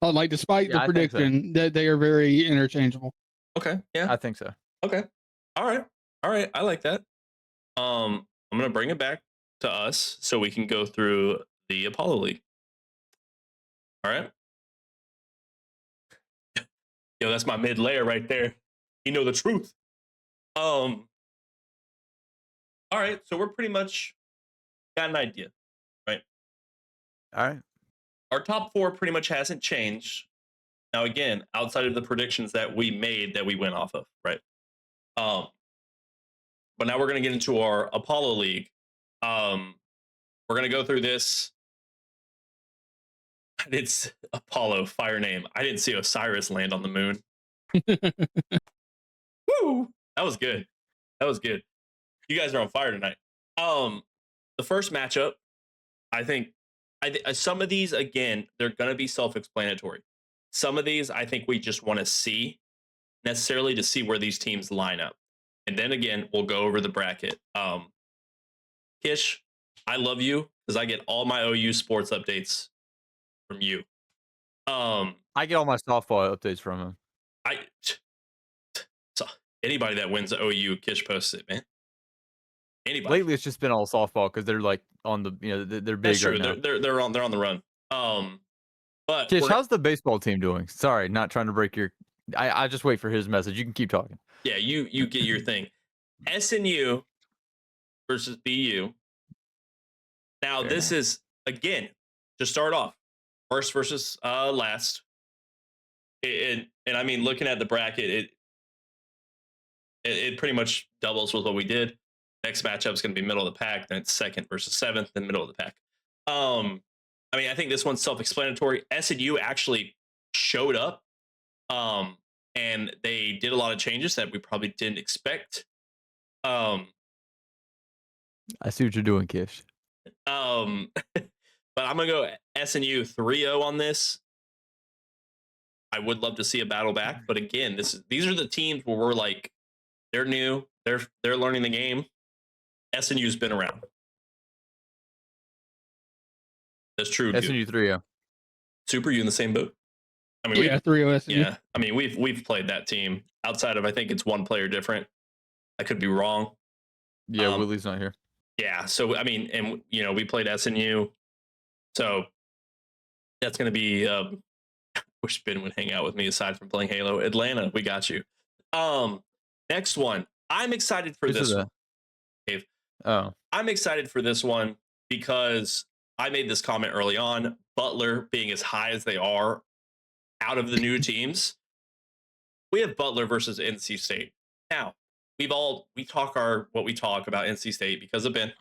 Speaker 5: Like despite the prediction, that they are very interchangeable.
Speaker 2: Okay. Yeah.
Speaker 7: I think so.
Speaker 2: Okay. All right. I like that. I'm gonna bring it back to us so we can go through the Apollo League. All right. Yo, that's my mid layer right there. You know the truth. All right. So we're pretty much got an idea, right?
Speaker 7: All right.
Speaker 2: Our top 4 pretty much hasn't changed. Now, again, outside of the predictions that we made that we went off of, right? But now we're going to get into our Apollo League. We're going to go through this. It's Apollo, fire name. I didn't see Osiris land on the moon. Woo! That was good. You guys are on fire tonight. The first matchup, I think some of these, again, they're going to be self-explanatory. Some of these, I think we just want to see necessarily to see where these teams line up. And then again, we'll go over the bracket. Kish, I love you because I get all my OU sports updates from you.
Speaker 7: I get all my softball updates from him.
Speaker 2: So anybody that wins the OU, Kish posts it, man. Anybody.
Speaker 7: Lately, it's just been all softball because they're like on the, they're big.
Speaker 2: That's true.
Speaker 7: Right now.
Speaker 2: They're on the run. But
Speaker 7: Kish, how's the baseball team doing? Sorry, not trying to break your. I just wait for his message. You can keep talking.
Speaker 2: Yeah, you get your thing. SNU versus BU. Now, this is, again, to start off, first versus last. And I mean, looking at the bracket, it pretty much doubles with what we did. Next matchup is going to be middle of the pack. Then it's second versus seventh, then middle of the pack. I mean, I think this one's self-explanatory. SNU actually showed up, and they did a lot of changes that we probably didn't expect.
Speaker 7: I see what you're doing, Kish.
Speaker 2: But I'm gonna go SNU 3-0 on this. I would love to see a battle back, but again, these are the teams where we're like, they're new, they're learning the game. SNU's been around. That's true.
Speaker 7: SNU 3-0.
Speaker 2: Super, you in the same boat? I mean,
Speaker 5: Yeah, 3-0 SNU.
Speaker 2: Yeah, I mean, we've played that team outside of, I think it's one player different. I could be wrong.
Speaker 7: Yeah, Willie's not here.
Speaker 2: Yeah, so I mean, and we played SNU, so that's gonna be. Wish Ben would hang out with me aside from playing Halo. Atlanta, we got you. Next one, I'm excited for this one. Dave.
Speaker 7: Oh,
Speaker 2: I'm excited for this one because I made this comment early on. Butler being as high as they are out of the new teams, we have Butler versus NC State. Now, we talk what we talk about NC State because of Ben,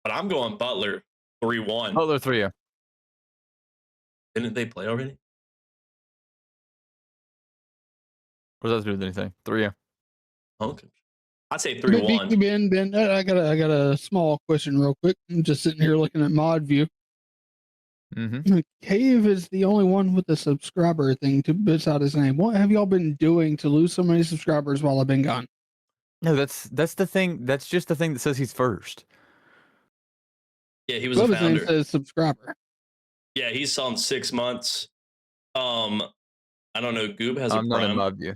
Speaker 2: but I'm going Butler 3-1.
Speaker 7: Butler 3-0.
Speaker 2: Didn't they play already?
Speaker 7: What does that do with anything? 3-0.
Speaker 2: Okay. I'd say 3-1.
Speaker 5: Ben, I got a small question real quick. I'm just sitting here looking at Mod View.
Speaker 7: Mm-hmm.
Speaker 5: Cave is the only one with the subscriber thing to beside his name. What have y'all been doing to lose so many subscribers while I've been gone?
Speaker 7: No, that's the thing. That's just the thing that says he's first.
Speaker 2: Yeah, he was
Speaker 5: Well,
Speaker 2: a
Speaker 5: his name
Speaker 2: founder.
Speaker 5: says subscriber.
Speaker 2: Yeah, he's on 6 months. I don't know. Goob has a
Speaker 7: I'm not in
Speaker 2: prime.
Speaker 7: Mod View.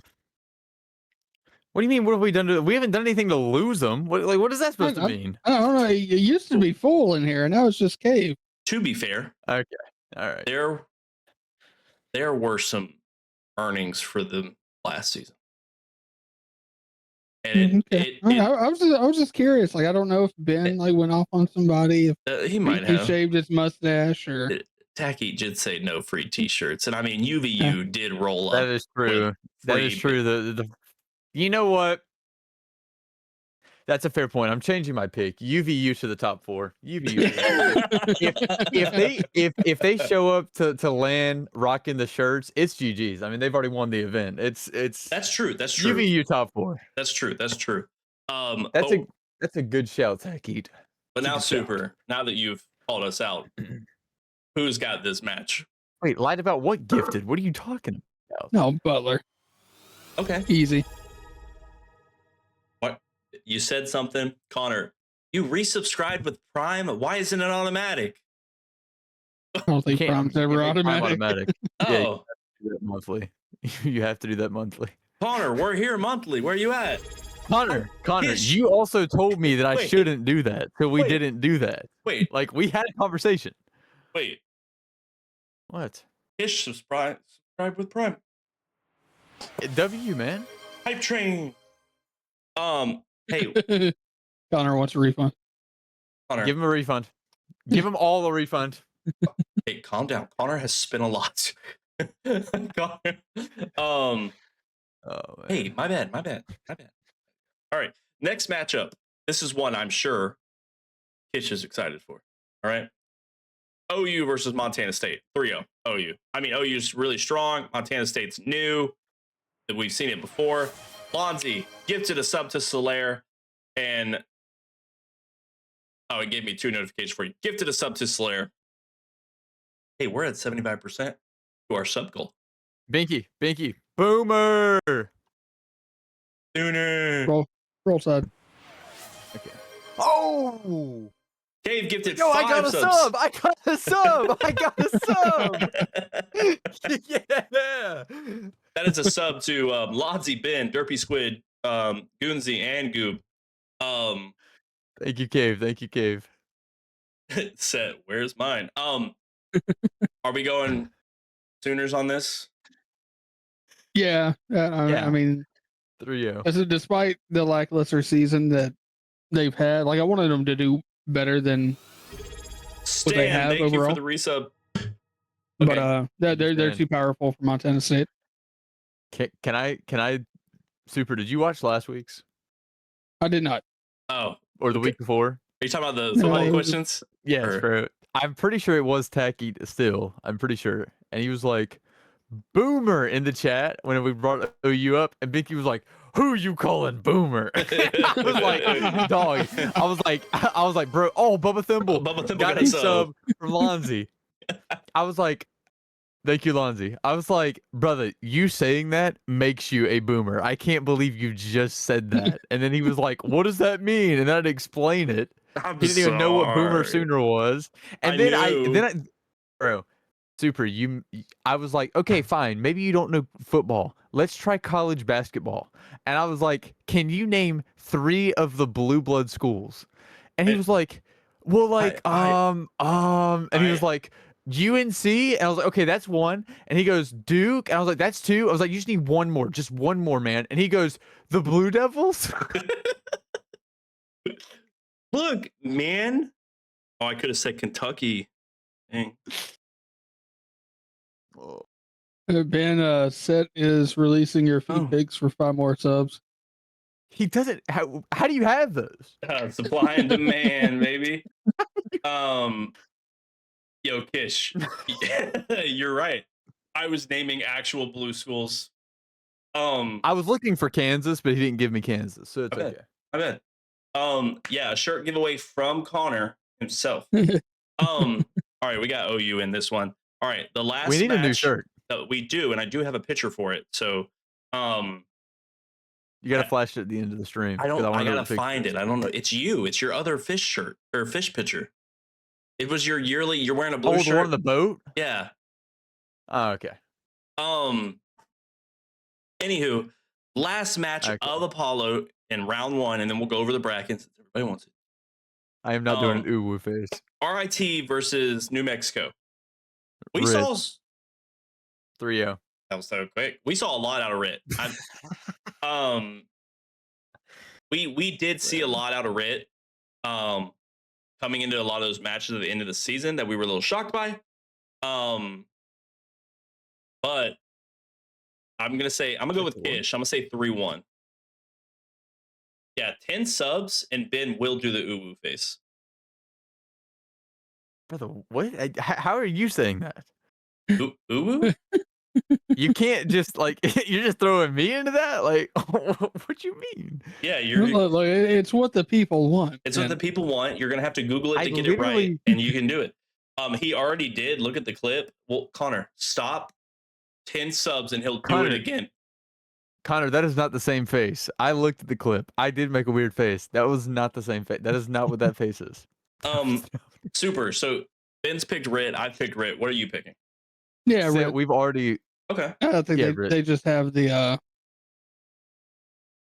Speaker 7: What do you mean? What have we done to? We haven't done anything to lose him. What is that supposed to mean?
Speaker 5: I don't know. It used to be full in here, and now it's just Cave.
Speaker 2: To be fair,
Speaker 7: Okay, all right.
Speaker 2: there were some earnings for them last season, and
Speaker 5: I was just curious. Like, I don't know if Ben went off on somebody. If
Speaker 2: he might
Speaker 5: he
Speaker 2: have
Speaker 5: shaved his mustache or.
Speaker 2: Tacky did say no free T-shirts, and I mean UVU did roll up.
Speaker 7: That is true. That is true. The you know what? That's a fair point. I'm changing my pick. UVU to the top 4. UVU. if they show up to land rocking the shirts, it's GG's. I mean, they've already won the event. It's
Speaker 2: That's true. That's true.
Speaker 7: UVU top 4.
Speaker 2: That's true. That's true.
Speaker 7: That's a good shout, Takeed.
Speaker 2: But now, Super, now that you've called us out, who's got this match?
Speaker 7: Wait, lied about what gifted? What are you talking about?
Speaker 5: No, Butler.
Speaker 2: Okay.
Speaker 5: Easy.
Speaker 2: What? You said something, Connor. You resubscribed with Prime. Why isn't it automatic?
Speaker 5: I don't think Prime's ever automatic.
Speaker 7: Yeah,
Speaker 2: Oh,
Speaker 7: you have to do that monthly. You have to do that monthly.
Speaker 2: Connor, we're here monthly. Where you at?
Speaker 7: Connor,
Speaker 2: Ish.
Speaker 7: you also told me that I
Speaker 2: Wait.
Speaker 7: shouldn't do that, so we
Speaker 2: Wait.
Speaker 7: didn't do that.
Speaker 2: Wait,
Speaker 7: Like, we had a conversation.
Speaker 2: wait.
Speaker 7: What?
Speaker 2: Ish subscribe with Prime.
Speaker 7: W, man.
Speaker 2: Hype train. Hey,
Speaker 5: Connor wants a refund.
Speaker 2: Connor.
Speaker 7: Give him a refund. Give him all a refund.
Speaker 2: Hey, calm down. Connor has spent a lot. Connor.
Speaker 7: Oh, man.
Speaker 2: Hey, my bad. All right, next matchup. This is one I'm sure Kitch is excited for. All right. OU versus Montana State. 3-0. OU. I mean, OU's really strong. Montana State's new. We've seen it before. Lonzy gifted a sub to Solaire. And it gave me 2 notifications for you. Gifted a sub to Solaire. Hey, we're at 75% to our sub goal.
Speaker 7: Binky. Boomer.
Speaker 2: Sooner.
Speaker 5: Roll side.
Speaker 7: Okay. Oh!
Speaker 2: Cave gifted
Speaker 7: Yo,
Speaker 2: 5
Speaker 7: I got a
Speaker 2: subs.
Speaker 7: sub! I got a sub! Yeah!
Speaker 2: That is a sub to Lonzy, Ben, Derpy Squid, Goonsy, and Goob.
Speaker 7: Thank you, Cave.
Speaker 2: Set. Where's mine? Are we going Sooners on this?
Speaker 5: Yeah.
Speaker 7: Yeah.
Speaker 5: I mean,
Speaker 7: 3-0.
Speaker 5: despite the lackluster season that they've had, like, I wanted them to do better than
Speaker 2: Stan,
Speaker 5: they have
Speaker 2: thank
Speaker 5: overall.
Speaker 2: you for the resub.
Speaker 5: But they're too powerful for Montana State.
Speaker 7: Can I Super, did you watch last week's?
Speaker 5: I did not.
Speaker 2: Oh,
Speaker 7: Or the
Speaker 2: okay.
Speaker 7: week before?
Speaker 2: Are you talking about the football
Speaker 5: No.
Speaker 2: questions?
Speaker 7: Yes,
Speaker 2: Or-
Speaker 7: bro. I'm pretty sure it was Tacky still. I'm pretty sure. And he was like, Boomer in the chat when we brought OU up. And Binky was like, who you calling Boomer? I was like, dog. I was like, bro. Oh, Bubba Thimble.
Speaker 2: Bubba Thimble
Speaker 7: got a sub from Lonzy. I was like, thank you, Lonzy. I was like, brother, you saying that makes you a boomer. I can't believe you just said that. And then he was like, what does that mean? And then I'd explain it.
Speaker 2: I'm
Speaker 7: He didn't even know what Boomer
Speaker 2: sorry.
Speaker 7: Sooner was. And bro, Super, I was like, okay, fine. Maybe you don't know football. Let's try college basketball. And I was like, can you name 3 of the blue blood schools? And he was like, well, like, and he was like, UNC? And I was like, okay, that's 1. And he goes, Duke? And I was like, that's 2. I was like, you just need 1 more. Just 1 more, man. And he goes, the Blue Devils?
Speaker 2: Look, man. Oh, I could have said Kentucky. Dang.
Speaker 5: Ben Set is releasing your feed
Speaker 2: Oh.
Speaker 5: pics for 5 more subs.
Speaker 7: He doesn't. How do you have those?
Speaker 2: Supply and demand, baby. Yo, Kish. You're right. I was naming actual blue schools.
Speaker 7: I was looking for Kansas, but he didn't give me Kansas, so it's okay.
Speaker 2: I bet. Yeah, a shirt giveaway from Connor himself. All right, we got OU in this one. All right, the last
Speaker 7: We need
Speaker 2: match
Speaker 7: a new shirt.
Speaker 2: We do, and I do have a picture for it. So,
Speaker 7: You gotta flash it at the end of the stream.
Speaker 2: I
Speaker 7: 'cause
Speaker 2: don't. I
Speaker 7: wanna know
Speaker 2: gotta
Speaker 7: what picture
Speaker 2: find it. I don't know. It's you. It's your other fish shirt or fish picture. It was your yearly. You're wearing a blue
Speaker 7: Oh, the
Speaker 2: shirt.
Speaker 7: one on the boat?
Speaker 2: Yeah.
Speaker 7: Oh, okay.
Speaker 2: Anywho, last match
Speaker 7: Okay.
Speaker 2: of Apollo in round 1, and then we'll go over the brackets. Everybody wants it.
Speaker 7: I am not doing an ooh-woo face.
Speaker 2: RIT versus New Mexico. We
Speaker 7: Rit.
Speaker 2: saw
Speaker 7: 3-0.
Speaker 2: that was so quick. We saw a lot out of Rit. We did see a lot out of Rit. Coming into a lot of those matches at the end of the season that we were a little shocked by. But I'm gonna go with Kish. I'm gonna say 3-1. Yeah, 10 subs, and Ben will do the uwu face.
Speaker 7: Brother, what? How are you saying that?
Speaker 2: Uwu?
Speaker 7: You can't just like you're just throwing me into that. Like, what you mean?
Speaker 2: Yeah, you're.
Speaker 5: Look, it's what the people want.
Speaker 2: It's what the people want. You're gonna have to Google it
Speaker 7: I
Speaker 2: to get it right,
Speaker 7: literally-
Speaker 2: and you can do it. He already did. Look at the clip. Well, Connor, stop. 10 subs, and he'll do
Speaker 7: Connor.
Speaker 2: it again.
Speaker 7: Connor, that is not the same face. I looked at the clip. I did make a weird face. That was not the same face. That is not what that face is.
Speaker 2: Super. So Ben's picked Rit. I picked Rit. What are you picking?
Speaker 5: Yeah,
Speaker 7: Sam,
Speaker 5: Rit.
Speaker 7: we've already
Speaker 2: Okay.
Speaker 5: I think
Speaker 7: Yeah, Rit.
Speaker 5: they just have the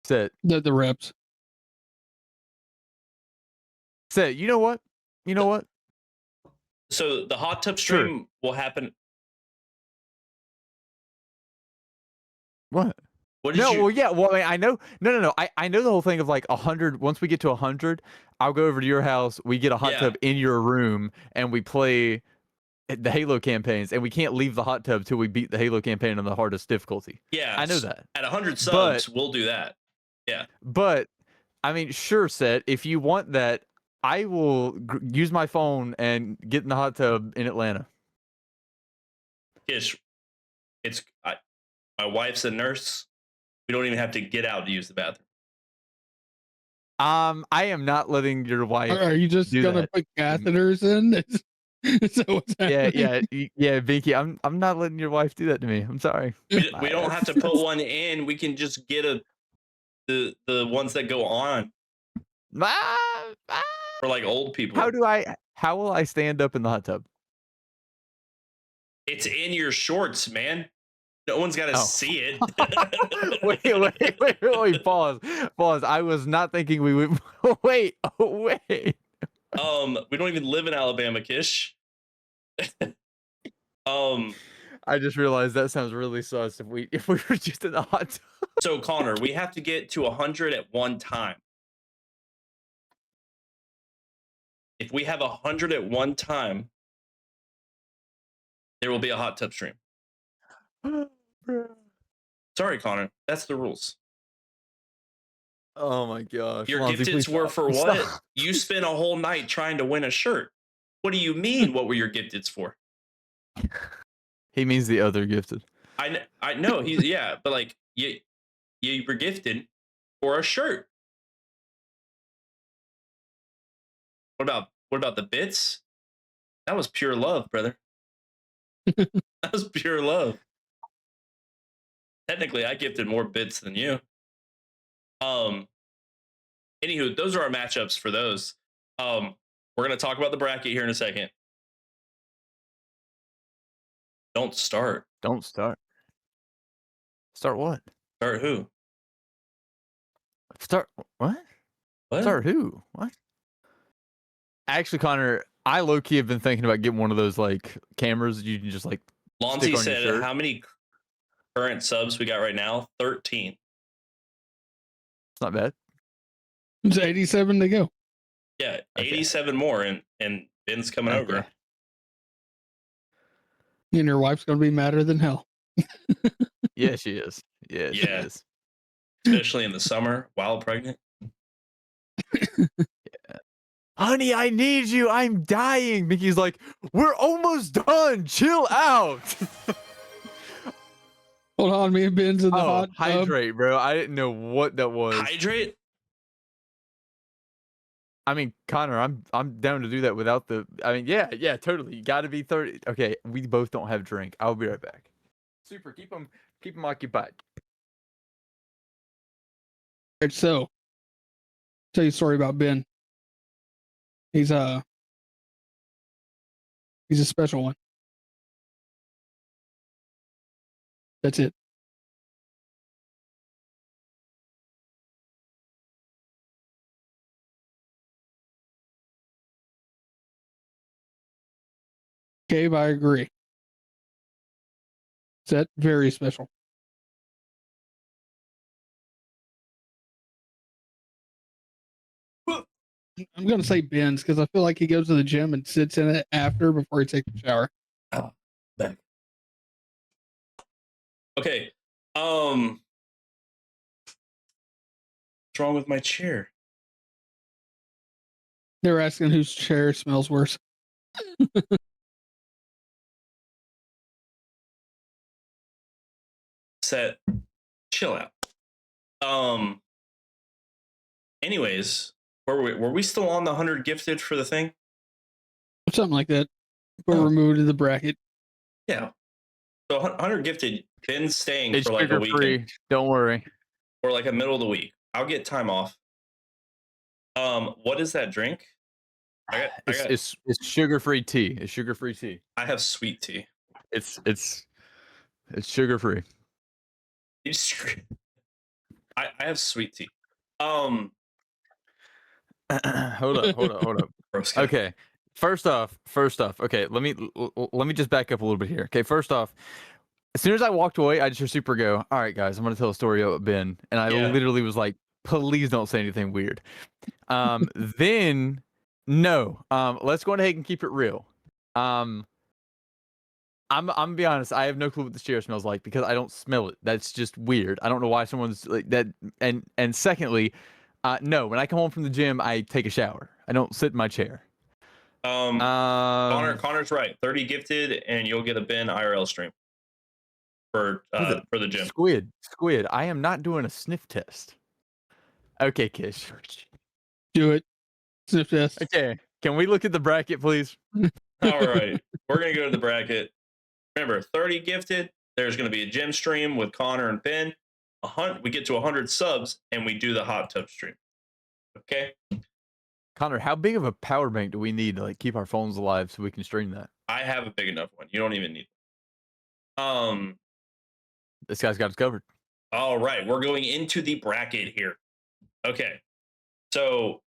Speaker 7: said.
Speaker 5: reps.
Speaker 7: Said. You know what? You know what?
Speaker 2: So the hot tub
Speaker 7: Sure.
Speaker 2: stream will happen.
Speaker 7: What?
Speaker 2: What did
Speaker 7: No,
Speaker 2: you?
Speaker 7: well, yeah. Well, I know. No. I know the whole thing of like 100. Once we get to 100, I'll go over to your house. We get a hot
Speaker 2: Yeah.
Speaker 7: tub in your room, and we play the Halo campaigns. And we can't leave the hot tub till we beat the Halo campaign on the hardest difficulty.
Speaker 2: Yeah,
Speaker 7: I know that.
Speaker 2: At 100 subs, we'll do that. Yeah.
Speaker 7: But I mean, sure, Seth. If you want that, I will use my phone and get in the hot tub in Atlanta.
Speaker 2: Kish, my wife's a nurse. We don't even have to get out to use the bathroom.
Speaker 7: I am not letting your wife.
Speaker 5: Are you just
Speaker 7: do
Speaker 5: gonna
Speaker 7: that.
Speaker 5: put catheters in? So what's happening?
Speaker 7: Yeah, Binky. I'm not letting your wife do that to me. I'm sorry.
Speaker 2: We don't have to put one in. We can just get the ones that go on for like old people.
Speaker 7: How will I stand up in the hot tub?
Speaker 2: It's in your shorts, man. No one's got to see it.
Speaker 7: wait, pause. I was not thinking we would. Wait.
Speaker 2: We don't even live in Alabama, Kish.
Speaker 7: I just realized that sounds really sus if we were just in the hot tub.
Speaker 2: So Connor, we have to get to 100 at one time. If we have 100 at one time, there will be a hot tub stream. Sorry, Connor. That's the rules.
Speaker 7: Oh my gosh.
Speaker 2: Your
Speaker 7: Lonzy,
Speaker 2: gifteds
Speaker 7: please
Speaker 2: were
Speaker 7: stop.
Speaker 2: for what?
Speaker 7: Stop.
Speaker 2: You spent a whole night trying to win a shirt. What do you mean? What were your gifteds for?
Speaker 7: He means the other gifted.
Speaker 2: I know he's but like you were gifted for a shirt. What about the bits? That was pure love, brother. That was pure love. Technically, I gifted more bits than you. Anywho, those are our matchups for those. We're gonna talk about the bracket here in a second. Don't start.
Speaker 7: Don't start. Start what?
Speaker 2: Start who?
Speaker 7: Start what?
Speaker 2: What?
Speaker 7: Start who? What? Actually, Connor, I low key have been thinking about getting one of those like cameras you can just like.
Speaker 2: Lonzy
Speaker 7: stick on your
Speaker 2: said,
Speaker 7: shirt.
Speaker 2: how many current subs we got right now? 13.
Speaker 7: It's not bad.
Speaker 5: It's 87 to go.
Speaker 2: Yeah,
Speaker 7: Okay.
Speaker 2: 87 more, and Ben's coming over.
Speaker 7: Okay.
Speaker 5: And your wife's gonna be madder than hell.
Speaker 7: Yeah, she is. Yeah, she
Speaker 2: Yeah.
Speaker 7: is.
Speaker 2: Especially in the summer while pregnant.
Speaker 7: Honey, I need you. I'm dying. Mickey's like, we're almost done. Chill out.
Speaker 5: Hold on, me and Ben's in the
Speaker 7: Oh,
Speaker 5: hot tub.
Speaker 7: hydrate, bro. I didn't know what that was.
Speaker 2: Hydrate.
Speaker 7: I mean, Connor, I'm down to do that without the. I mean, yeah, totally. You got to be 30. Okay, we both don't have drink. I'll be right back. Super. Keep them occupied.
Speaker 5: Alright, so, tell you a story about Ben. He's a special one. That's it. Gabe, I agree. That's very special. I'm gonna say Ben's because I feel like he goes to the gym and sits in it after before he takes a shower.
Speaker 2: Oh, back. Okay. What's wrong with my chair?
Speaker 5: They were asking whose chair smells worse.
Speaker 2: Set. Chill out. Anyways, were we still on the 100 gifted for the thing?
Speaker 5: Something like that. But
Speaker 2: Oh.
Speaker 5: removed in the bracket.
Speaker 2: Yeah. So 100 gifted, Ben's staying
Speaker 7: It's
Speaker 2: for like a
Speaker 7: sugar
Speaker 2: weekend
Speaker 7: free. Don't worry.
Speaker 2: or like a middle of the week. I'll get time off. What is that drink?
Speaker 7: It's sugar free tea. It's sugar free tea.
Speaker 2: I have sweet tea.
Speaker 7: It's sugar free.
Speaker 2: I have sweet tea.
Speaker 7: Hold up.
Speaker 2: Broski.
Speaker 7: Okay. First off. Okay, let me just back up a little bit here. Okay, first off, as soon as I walked away, I just heard Super go, "All right, guys, I'm gonna tell a story about Ben," and I
Speaker 2: Yeah.
Speaker 7: literally was like, "Please don't say anything weird." Then no. Let's go ahead and keep it real. I'm gonna be honest. I have no clue what this chair smells like because I don't smell it. That's just weird. I don't know why someone's like that. And secondly, no. When I come home from the gym, I take a shower. I don't sit in my chair.
Speaker 2: Connor's right. 30 gifted, and you'll get a Ben IRL stream for the gym.
Speaker 7: Squid. I am not doing a sniff test. Okay, Kish.
Speaker 5: Do it. Sniff test.
Speaker 7: Okay. Can we look at the bracket, please?
Speaker 2: All right, we're gonna go to the bracket. Remember, 30 gifted. There's gonna be a gym stream with Connor and Ben. We get to 100 subs, and we do the hot tub stream. Okay.
Speaker 7: Connor, how big of a power bank do we need to like keep our phones alive so we can stream that?
Speaker 2: I have a big enough one. You don't even need
Speaker 7: This guy's got us covered.
Speaker 2: All right, we're going into the bracket here. Okay. So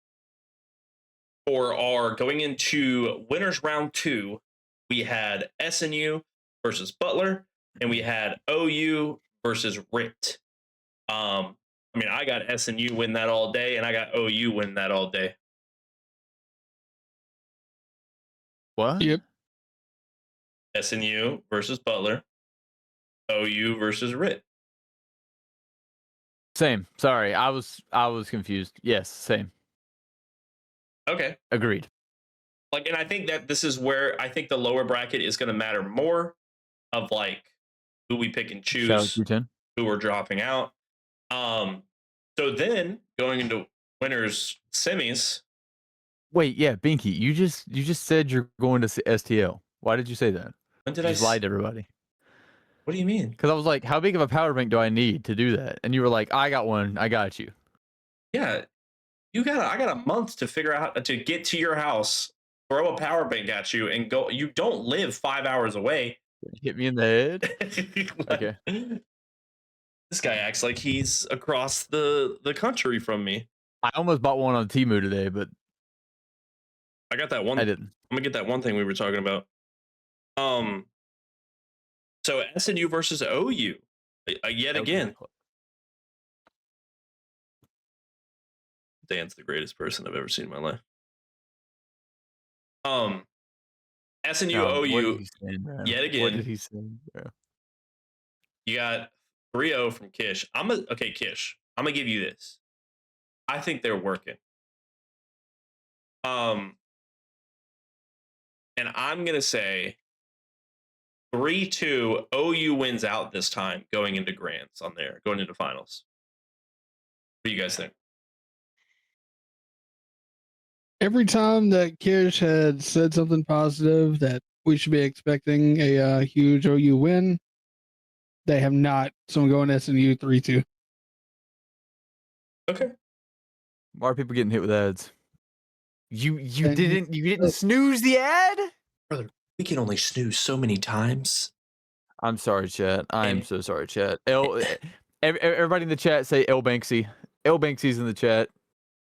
Speaker 2: for our going into winners round 2, we had SNU versus Butler, and we had OU versus RIT. I mean, I got SNU win that all day, and I got OU win that all day.
Speaker 7: What?
Speaker 5: Yep.
Speaker 2: SNU versus Butler, OU versus RIT.
Speaker 7: Same. Sorry, I was confused. Yes, same.
Speaker 2: Okay.
Speaker 7: Agreed.
Speaker 2: Like, and I think that this is where I think the lower bracket is going to matter more of like who we pick and
Speaker 7: Shout out
Speaker 2: choose,
Speaker 7: to 10.
Speaker 2: who we're dropping out. So then going into winners semis.
Speaker 7: Wait, yeah, Binky, you just said you're going to STL. Why did you say that?
Speaker 2: When did
Speaker 7: You
Speaker 2: I
Speaker 7: just lied to everybody.
Speaker 2: What do you mean?
Speaker 7: Because I was like, how big of a power bank do I need to do that? And you were like, I got one. I got you.
Speaker 2: Yeah, I got a month to figure out to get to your house, throw a power bank at you, and go. You don't live 5 hours away.
Speaker 7: Hit me in the head. Okay.
Speaker 2: This guy acts like he's across the country from me.
Speaker 7: I almost bought one on Temu today, but
Speaker 2: I got that one.
Speaker 7: I didn't.
Speaker 2: I'm gonna get that one thing we were talking about. So SNU versus OU, yet again. Dan's the greatest person I've ever seen in my life. SNU OU, yet again.
Speaker 7: What did he say, bro?
Speaker 2: You got 3-0 from Kish. Kish, I'm gonna give you this. I think they're working. And I'm gonna say 3-2. OU wins out this time going into grands on there, going into finals. What do you guys think?
Speaker 5: Every time that Kish had said something positive that we should be expecting a huge OU win, they have not. So I'm going SNU 3-2.
Speaker 2: Okay.
Speaker 7: Why are people getting hit with ads? You
Speaker 5: And-
Speaker 7: didn't snooze the ad?
Speaker 2: Brother, we can only snooze so many times.
Speaker 7: I'm sorry, chat. I am
Speaker 2: And-
Speaker 7: so sorry, chat. Everybody in the chat say L Banksy. L Banksy's in the chat.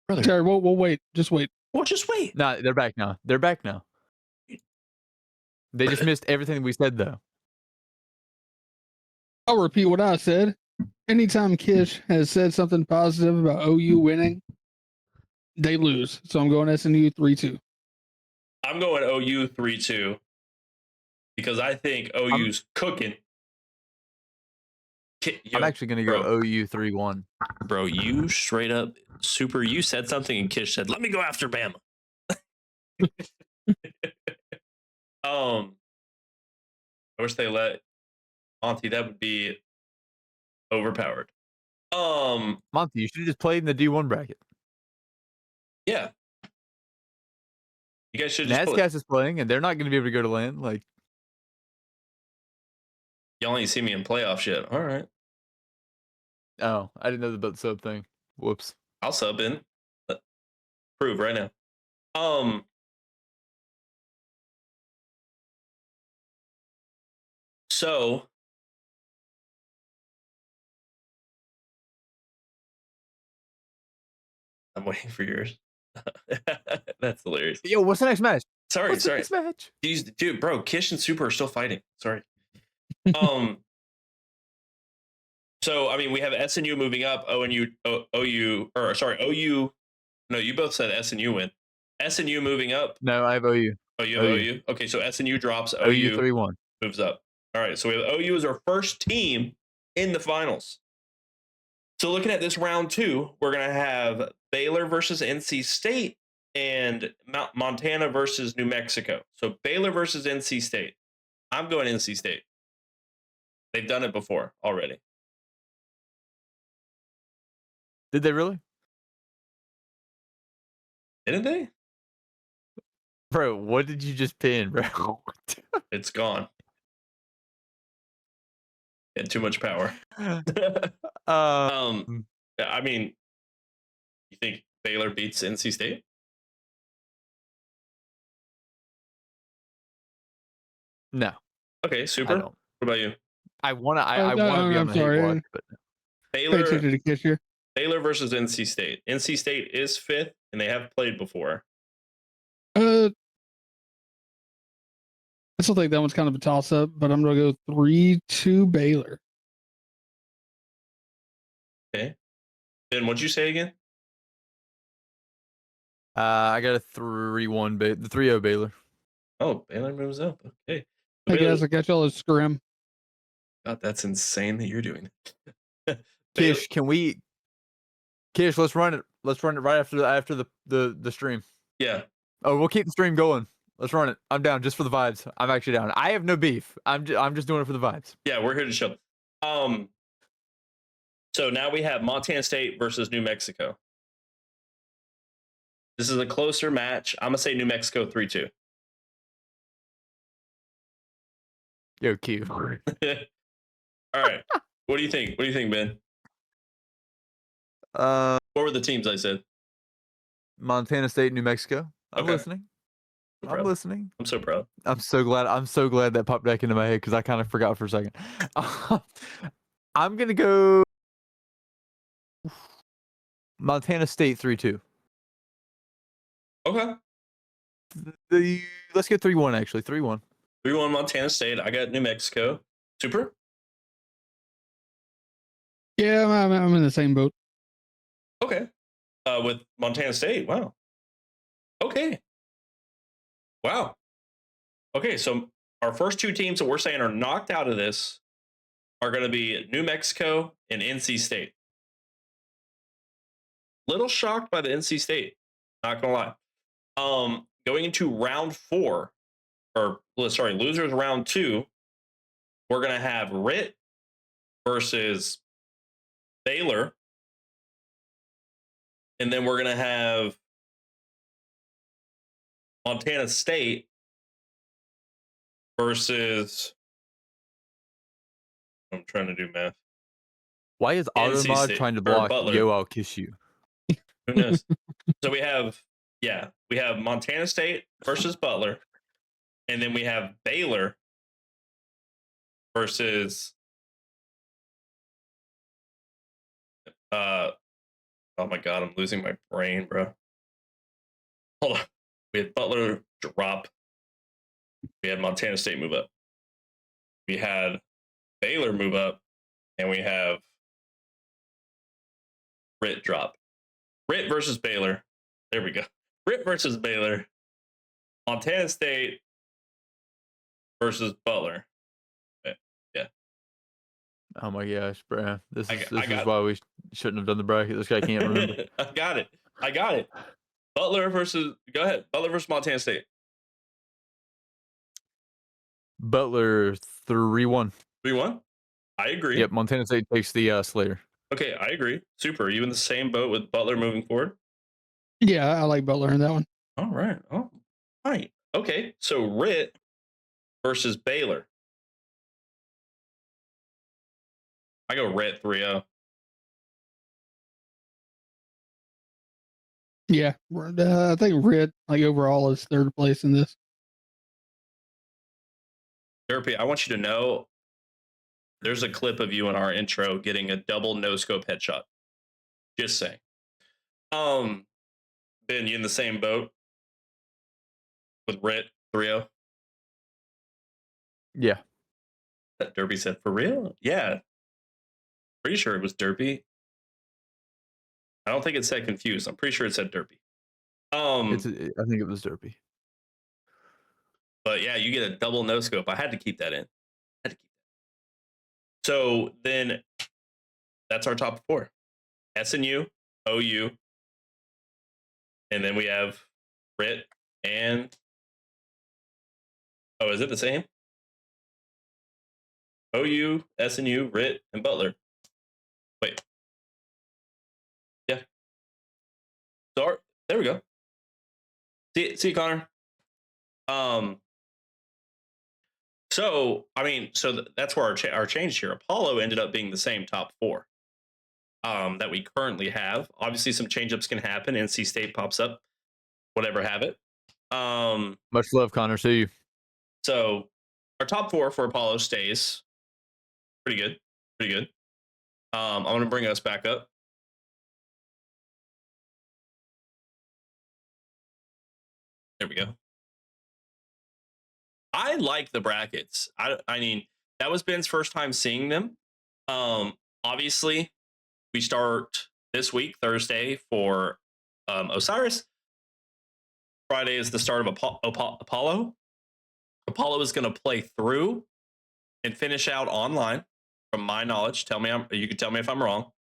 Speaker 2: Brother,
Speaker 5: Sorry, we'll wait. Just wait.
Speaker 2: well, just wait.
Speaker 7: Nah, they're back now. They're back now. They just missed everything we said though.
Speaker 5: I'll repeat what I said. Anytime Kish has said something positive about OU winning, they lose. So I'm going SNU 3-2.
Speaker 2: I'm going OU 3-2 because I think OU's cooking.
Speaker 7: I'm actually gonna go OU 3-1.
Speaker 2: Bro, you straight up super. You said something and Kish said, "Let me go after Bama." I wish they let Monty. That would be overpowered.
Speaker 7: Monty, you should have just played in the D1 bracket.
Speaker 2: Yeah. You guys should just
Speaker 7: NASCAS is playing, and they're not going to be able to go to land. Like,
Speaker 2: y'all ain't see me in playoff shit. All right,
Speaker 7: oh, I didn't know about the sub thing. Whoops.
Speaker 2: I'll sub in. Prove right now. So I'm waiting for yours. That's hilarious.
Speaker 7: Yo, what's the next match?
Speaker 2: Sorry,
Speaker 7: What's the
Speaker 2: sorry.
Speaker 7: next match?
Speaker 2: Dude, bro, Kish and Super are still fighting. Sorry. So I mean, we have SNU moving up. OU. No, you both said SNU win. SNU moving up.
Speaker 7: No, I have OU.
Speaker 2: Oh, you have OU. Okay, so SNU drops.
Speaker 7: OU
Speaker 2: OU
Speaker 7: 3-1.
Speaker 2: moves up. All right, so we have OU as our first team in the finals. So looking at this round 2, we're gonna have Baylor versus NC State and Montana versus New Mexico. So Baylor versus NC State. I'm going NC State. They've done it before already.
Speaker 7: Did they really?
Speaker 2: Didn't they?
Speaker 7: Bro, what did you just pin, bro?
Speaker 2: It's gone. Had too much power. I mean, you think Baylor beats NC State?
Speaker 7: No.
Speaker 2: Okay,
Speaker 7: I
Speaker 2: super. What
Speaker 7: don't.
Speaker 2: about you?
Speaker 7: I wanna
Speaker 5: no,
Speaker 7: be on
Speaker 5: I'm
Speaker 7: the hate
Speaker 5: sorry.
Speaker 7: watch, but
Speaker 5: Pay attention
Speaker 2: Baylor
Speaker 5: to Kish here.
Speaker 2: versus NC State. NC State is 5th, and they have played before.
Speaker 5: I still think that one's kind of a toss up, but I'm going to go 3-2 Baylor.
Speaker 2: Okay. Ben, what'd you say again?
Speaker 7: I got a 3-1 the 3-0 Baylor.
Speaker 2: Oh, Baylor moves up. Okay.
Speaker 5: Hey
Speaker 2: Baylor-
Speaker 5: guys, I got y'all a scrim.
Speaker 2: God, that's insane that you're doing that.
Speaker 7: Kish, let's run it. Let's run it right after the stream.
Speaker 2: Yeah.
Speaker 7: Oh, we'll keep the stream going. Let's run it. I'm down just for the vibes. I'm actually down. I have no beef. I'm just doing it for the vibes.
Speaker 2: Yeah, we're here to show. So now we have Montana State versus New Mexico. This is a closer match. I'm gonna say New Mexico 3-2.
Speaker 7: Yo, Q.
Speaker 2: All right. What do you think? What do you think, Ben? What were the teams I said?
Speaker 7: Montana State, New Mexico. I'm
Speaker 2: Okay.
Speaker 7: listening.
Speaker 2: So
Speaker 7: I'm
Speaker 2: proud.
Speaker 7: listening.
Speaker 2: I'm so proud.
Speaker 7: I'm so glad that popped back into my head because I kind of forgot for a second. I'm gonna go Montana State 3-2.
Speaker 2: Okay.
Speaker 7: Let's get 3-1 actually. 3-1.
Speaker 2: 3-1 Montana State. I got New Mexico. Super.
Speaker 5: Yeah, I'm in the same boat.
Speaker 2: Okay. With Montana State. Wow. Okay. Wow. Okay, so our first 2 teams that we're saying are knocked out of this are going to be New Mexico and NC State. Little shocked by the NC State. Not gonna lie. Going into round 4, losers round 2. we're going to have RIT versus Baylor. And then we're going to have Montana State versus, I'm trying to do math.
Speaker 7: Why is
Speaker 2: NC
Speaker 7: Automod
Speaker 2: State,
Speaker 7: trying to
Speaker 2: or
Speaker 7: block
Speaker 2: Butler.
Speaker 7: Yo, I'll kiss you?
Speaker 2: Who knows? So we have Montana State versus Butler. And then we have Baylor versus oh my god, I'm losing my brain, bro. Hold on. We had Butler drop. We had Montana State move up. We had Baylor move up, and we have RIT drop. RIT versus Baylor. There we go. RIT versus Baylor. Montana State versus Butler. Yeah.
Speaker 7: Oh my gosh, bro. This is
Speaker 2: got
Speaker 7: why we shouldn't have done the bracket. This guy can't remember.
Speaker 2: I got it. Butler versus, go ahead. Butler versus Montana State.
Speaker 7: Butler 3-1.
Speaker 2: 3-1. I agree.
Speaker 7: Yep, Montana State takes the Slater.
Speaker 2: Okay, I agree. Super. Are you in the same boat with Butler moving forward?
Speaker 5: Yeah, I like Butler in that one.
Speaker 2: All right. Oh, all right. Okay, so RIT versus Baylor. I go RIT 3-0.
Speaker 5: Yeah, I think RIT, like overall, is third place in this.
Speaker 2: Derpy, I want you to know there's a clip of you in our intro getting a double no scope headshot. Just saying. Ben, you in the same boat with RIT 3-0?
Speaker 7: Yeah.
Speaker 2: That Derpy said for real? Yeah. Pretty sure it was Derpy. I don't think it said confused. I'm pretty sure it said Derpy.
Speaker 7: I think it was Derpy.
Speaker 2: But yeah, you get a double no scope. I had to keep that in. So then that's our top four. SNU, OU, and then we have RIT and is it the same? OU, SNU, RIT, and Butler. Wait. Yeah. So there we go. See, Connor. So that's where our change here. Apollo ended up being the same top four that we currently have. Obviously, some change-ups can happen. NC State pops up, whatever have it.
Speaker 7: Much love, Connor. See you.
Speaker 2: So our top four for Apollo stays pretty good. I'm going to bring us back up. There we go. I like the brackets. I mean, that was Ben's first time seeing them. Obviously, we start this week, Thursday, for Osiris. Friday is the start of Apollo. Apollo is going to play through and finish out online, from my knowledge. You can tell me if I'm wrong.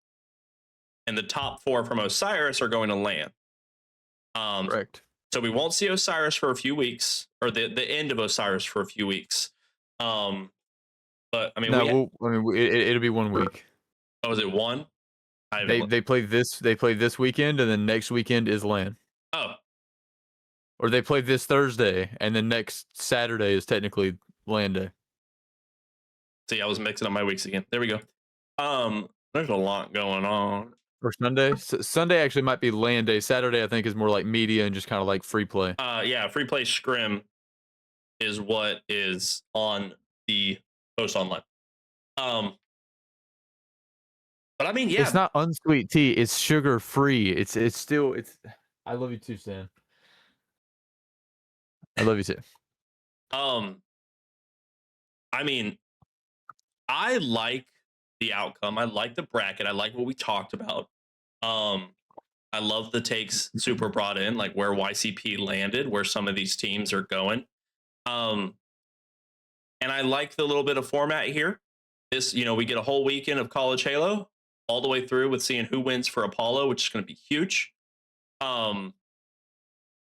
Speaker 2: And the top four from Osiris are going to LAN.
Speaker 7: Correct.
Speaker 2: So we won't see Osiris for a few weeks, or the end of Osiris for a few weeks. But I mean,
Speaker 7: it'll be 1 week.
Speaker 2: Oh, is it one?
Speaker 7: They play this weekend, and then next weekend is LAN.
Speaker 2: Oh,
Speaker 7: or they play this Thursday, and then next Saturday is technically LAN day.
Speaker 2: See, I was mixing up my weeks again. There we go. There's a lot going on.
Speaker 7: Or Sunday. Sunday actually might be LAN day. Saturday, I think, is more like media and just kind of like free play.
Speaker 2: Yeah, free play scrim is what is on the post online. But I mean, yeah,
Speaker 7: it's not unsweet tea. It's sugar free. It's still. I love you too, Stan. I love you too.
Speaker 2: I mean, I like the outcome. I like the bracket. I like what we talked about. I love the takes Super brought in, like where YCP landed, where some of these teams are going. And I like the little bit of format here. We get a whole weekend of College Halo all the way through with seeing who wins for Apollo, which is going to be huge. And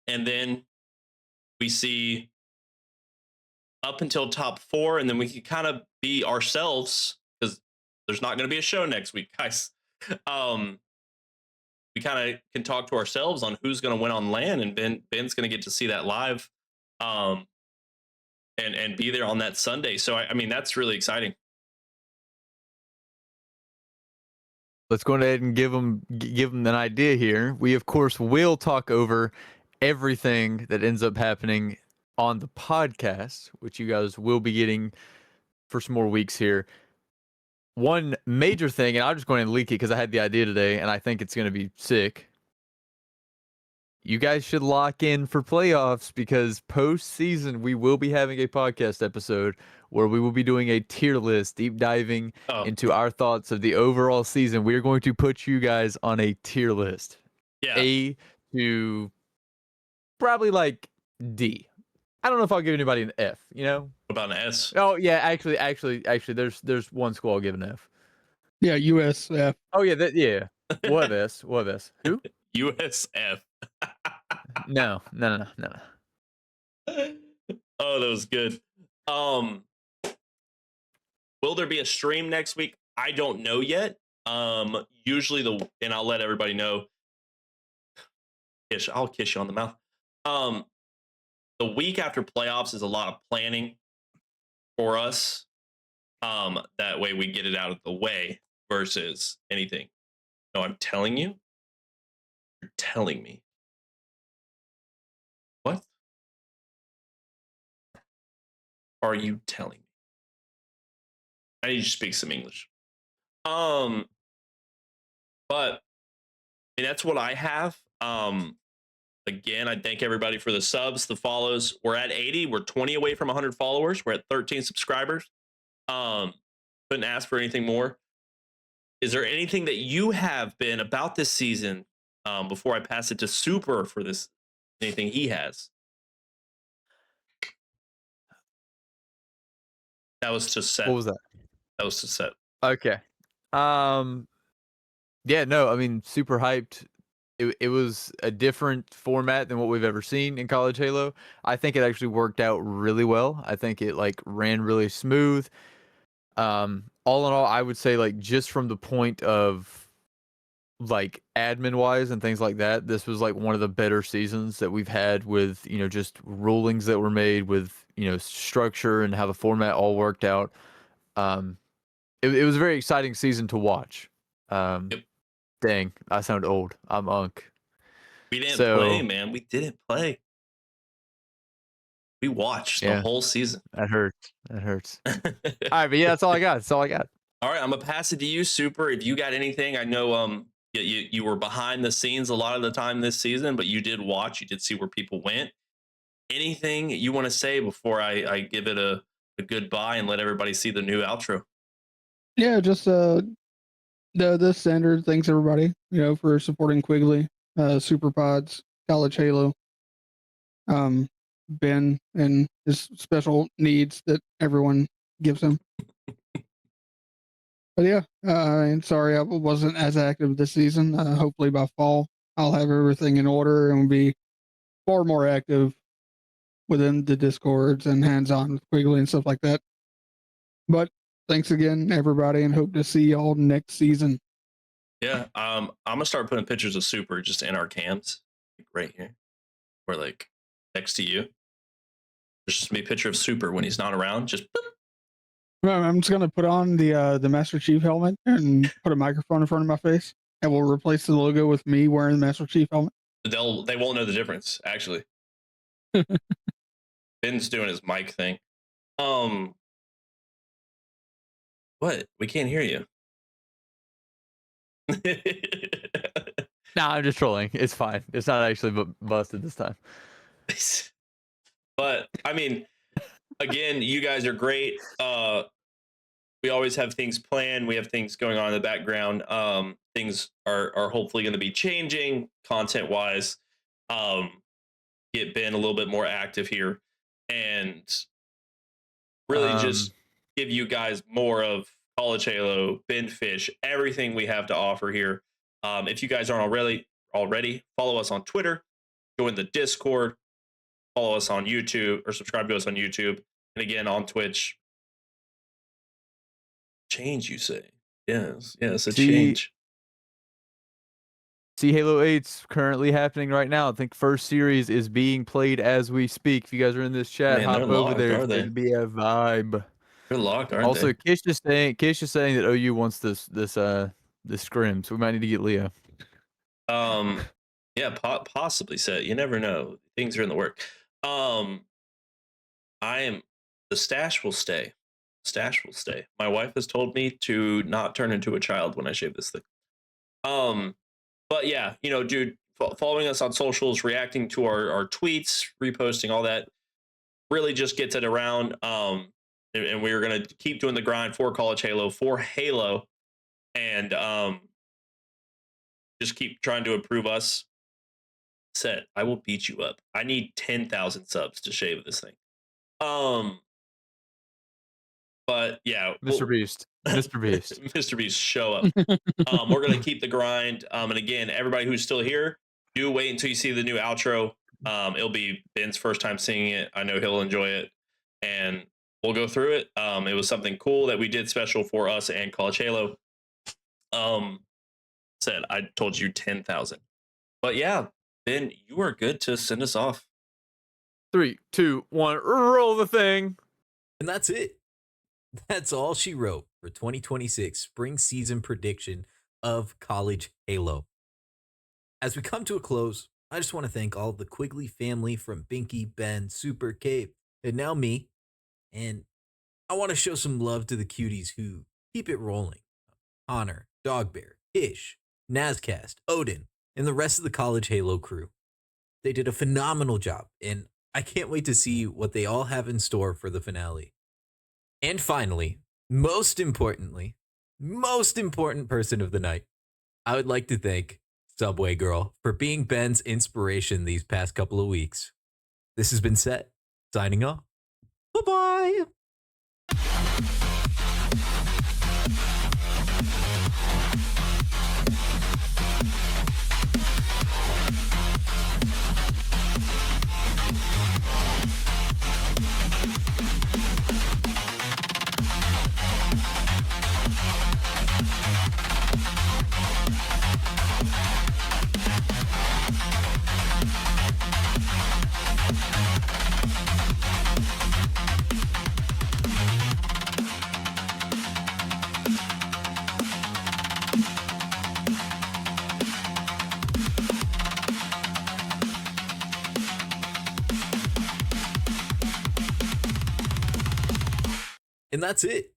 Speaker 2: then we see up until top 4, and then we can kind of be ourselves because there's not going to be a show next week, guys. We kind of can talk to ourselves on who's going to win on LAN, and Ben's going to get to see that live, and be there on that Sunday. So I mean, that's really exciting.
Speaker 7: Let's go ahead and give them an idea here. We of course will talk over everything that ends up happening on the podcast, which you guys will be getting for some more weeks here. One major thing, and I'm just going to leak it because I had the idea today, and I think it's going to be sick. You guys should lock in for playoffs because postseason we will be having a podcast episode where we will be doing a tier list, deep diving into our thoughts of the overall season. We are going to put you guys on a tier list.
Speaker 2: Yeah.
Speaker 7: A to probably like D. I don't know if I'll give anybody an F, you know?
Speaker 2: What about an S?
Speaker 7: Oh yeah, actually there's one school I'll give an F.
Speaker 5: Yeah, USF.
Speaker 7: Oh yeah, What S? What S? Who?
Speaker 2: USF.
Speaker 7: No.
Speaker 2: Oh, that was good. Will there be a stream next week? I don't know yet. Usually and I'll let everybody know. I'll kiss you on the mouth. The week after playoffs is a lot of planning for us. That way we get it out of the way versus anything. No, I'm telling you. You're telling me. What are you telling me? I need you to speak some English. But I mean, that's what I have. Again, I thank everybody for the subs, the follows. We're at 80. We're 20 away from 100 followers. We're at 13 subscribers. Couldn't ask for anything more. Is there anything that you have been about this season before I pass it to Super for this? Anything he has? That was just set.
Speaker 7: What was that?
Speaker 2: That was just set.
Speaker 7: Okay. Yeah, no, I mean, super hyped. It was a different format than what we've ever seen in College Halo. I think it actually worked out really well. I think it like ran really smooth. All in all, I would say like just from the point of like admin wise and things like that, this was like one of the better seasons that we've had with, you know, just rulings that were made with, you know, structure and how the format all worked out. It was a very exciting season to watch.
Speaker 2: Yep.
Speaker 7: Dang, I sound old. I'm Unk.
Speaker 2: We didn't play, man. We didn't play. We watched the whole season.
Speaker 7: That hurts. All right, but yeah, that's all I got.
Speaker 2: All right, I'm gonna pass it to you, Super. If you got anything, I know you were behind the scenes a lot of the time this season, but you did watch. You did see where people went. Anything you want to say before I give it a goodbye and let everybody see the new outro?
Speaker 5: Yeah, just the standard thanks everybody, you know, for supporting Quigley, Super Pods, College Halo, Ben and his special needs that everyone gives him. But yeah, and sorry I wasn't as active this season. Hopefully by fall I'll have everything in order and be far more active within the Discords and hands-on with Quigley and stuff like that. But thanks again, everybody, and hope to see y'all next season.
Speaker 2: Yeah, I'm gonna start putting pictures of Super just in our cams, like right here, or like next to you. There's just a picture of Super when he's not around. Just boop.
Speaker 5: I'm just gonna put on the Master Chief helmet and put a microphone in front of my face, and we'll replace the logo with me wearing the Master Chief helmet.
Speaker 2: They won't know the difference. Actually, Ben's doing his mic thing. What? We can't hear you.
Speaker 7: Nah, I'm just trolling. It's fine. It's not actually busted this time.
Speaker 2: But I mean, again, you guys are great. We always have things planned. We have things going on in the background. Things are hopefully going to be changing content wise. Get Ben a little bit more active here and really just give you guys more of College Halo, Ben Fish, everything we have to offer here. If you guys aren't already, follow us on Twitter, join the Discord, follow us on YouTube, or subscribe to us on YouTube. And again, on Twitch. Change, you say? Yes, a change.
Speaker 7: See, Halo 8's currently happening right now. I think first series is being played as we speak. If you guys are in this chat,
Speaker 2: Man,
Speaker 7: hop
Speaker 2: they're
Speaker 7: over
Speaker 2: locked,
Speaker 7: there.
Speaker 2: are
Speaker 7: It's
Speaker 2: they?
Speaker 7: going to be a vibe.
Speaker 2: They're locked, aren't
Speaker 7: Also,
Speaker 2: they?
Speaker 7: Kish is saying that OU wants this scrim, so we might need to get Leah.
Speaker 2: Yeah, possibly. Set. You never know. Things are in the work. The stash will stay. Stash will stay. My wife has told me to not turn into a child when I shave this thing. But yeah, dude, following us on socials, reacting to our tweets, reposting, all that really just gets it around. And we're gonna keep doing the grind for College Halo, for Halo, and just keep trying to improve us. Set, I will beat you up. I need 10,000 subs to shave this thing. But yeah,
Speaker 7: Mr. Beast.
Speaker 2: Mr. Beast, show up. We're gonna keep the grind. And again, everybody who's still here, do wait until you see the new outro. It'll be Ben's first time seeing it. I know he'll enjoy it, and we'll go through it. It was something cool that we did special for us and College Halo. Said I told you 10,000, but yeah, Ben, you are good to send us off.
Speaker 7: 3, 2, 1, roll the thing.
Speaker 8: And that's it. That's all she wrote for 2026 spring season prediction of College Halo. As we come to a close, I just want to thank all of the Quigley family from Binky, Ben, Super, Cape, and now me. And I want to show some love to the cuties who keep it rolling. Honor, Dogbear, Ish, Nazcast, Odin, and the rest of the College Halo crew. They did a phenomenal job, and I can't wait to see what they all have in store for the finale. And finally, most important person of the night, I would like to thank Subway Girl for being Ben's inspiration these past couple of weeks. This has been Set, signing off. Bye-bye. And that's it.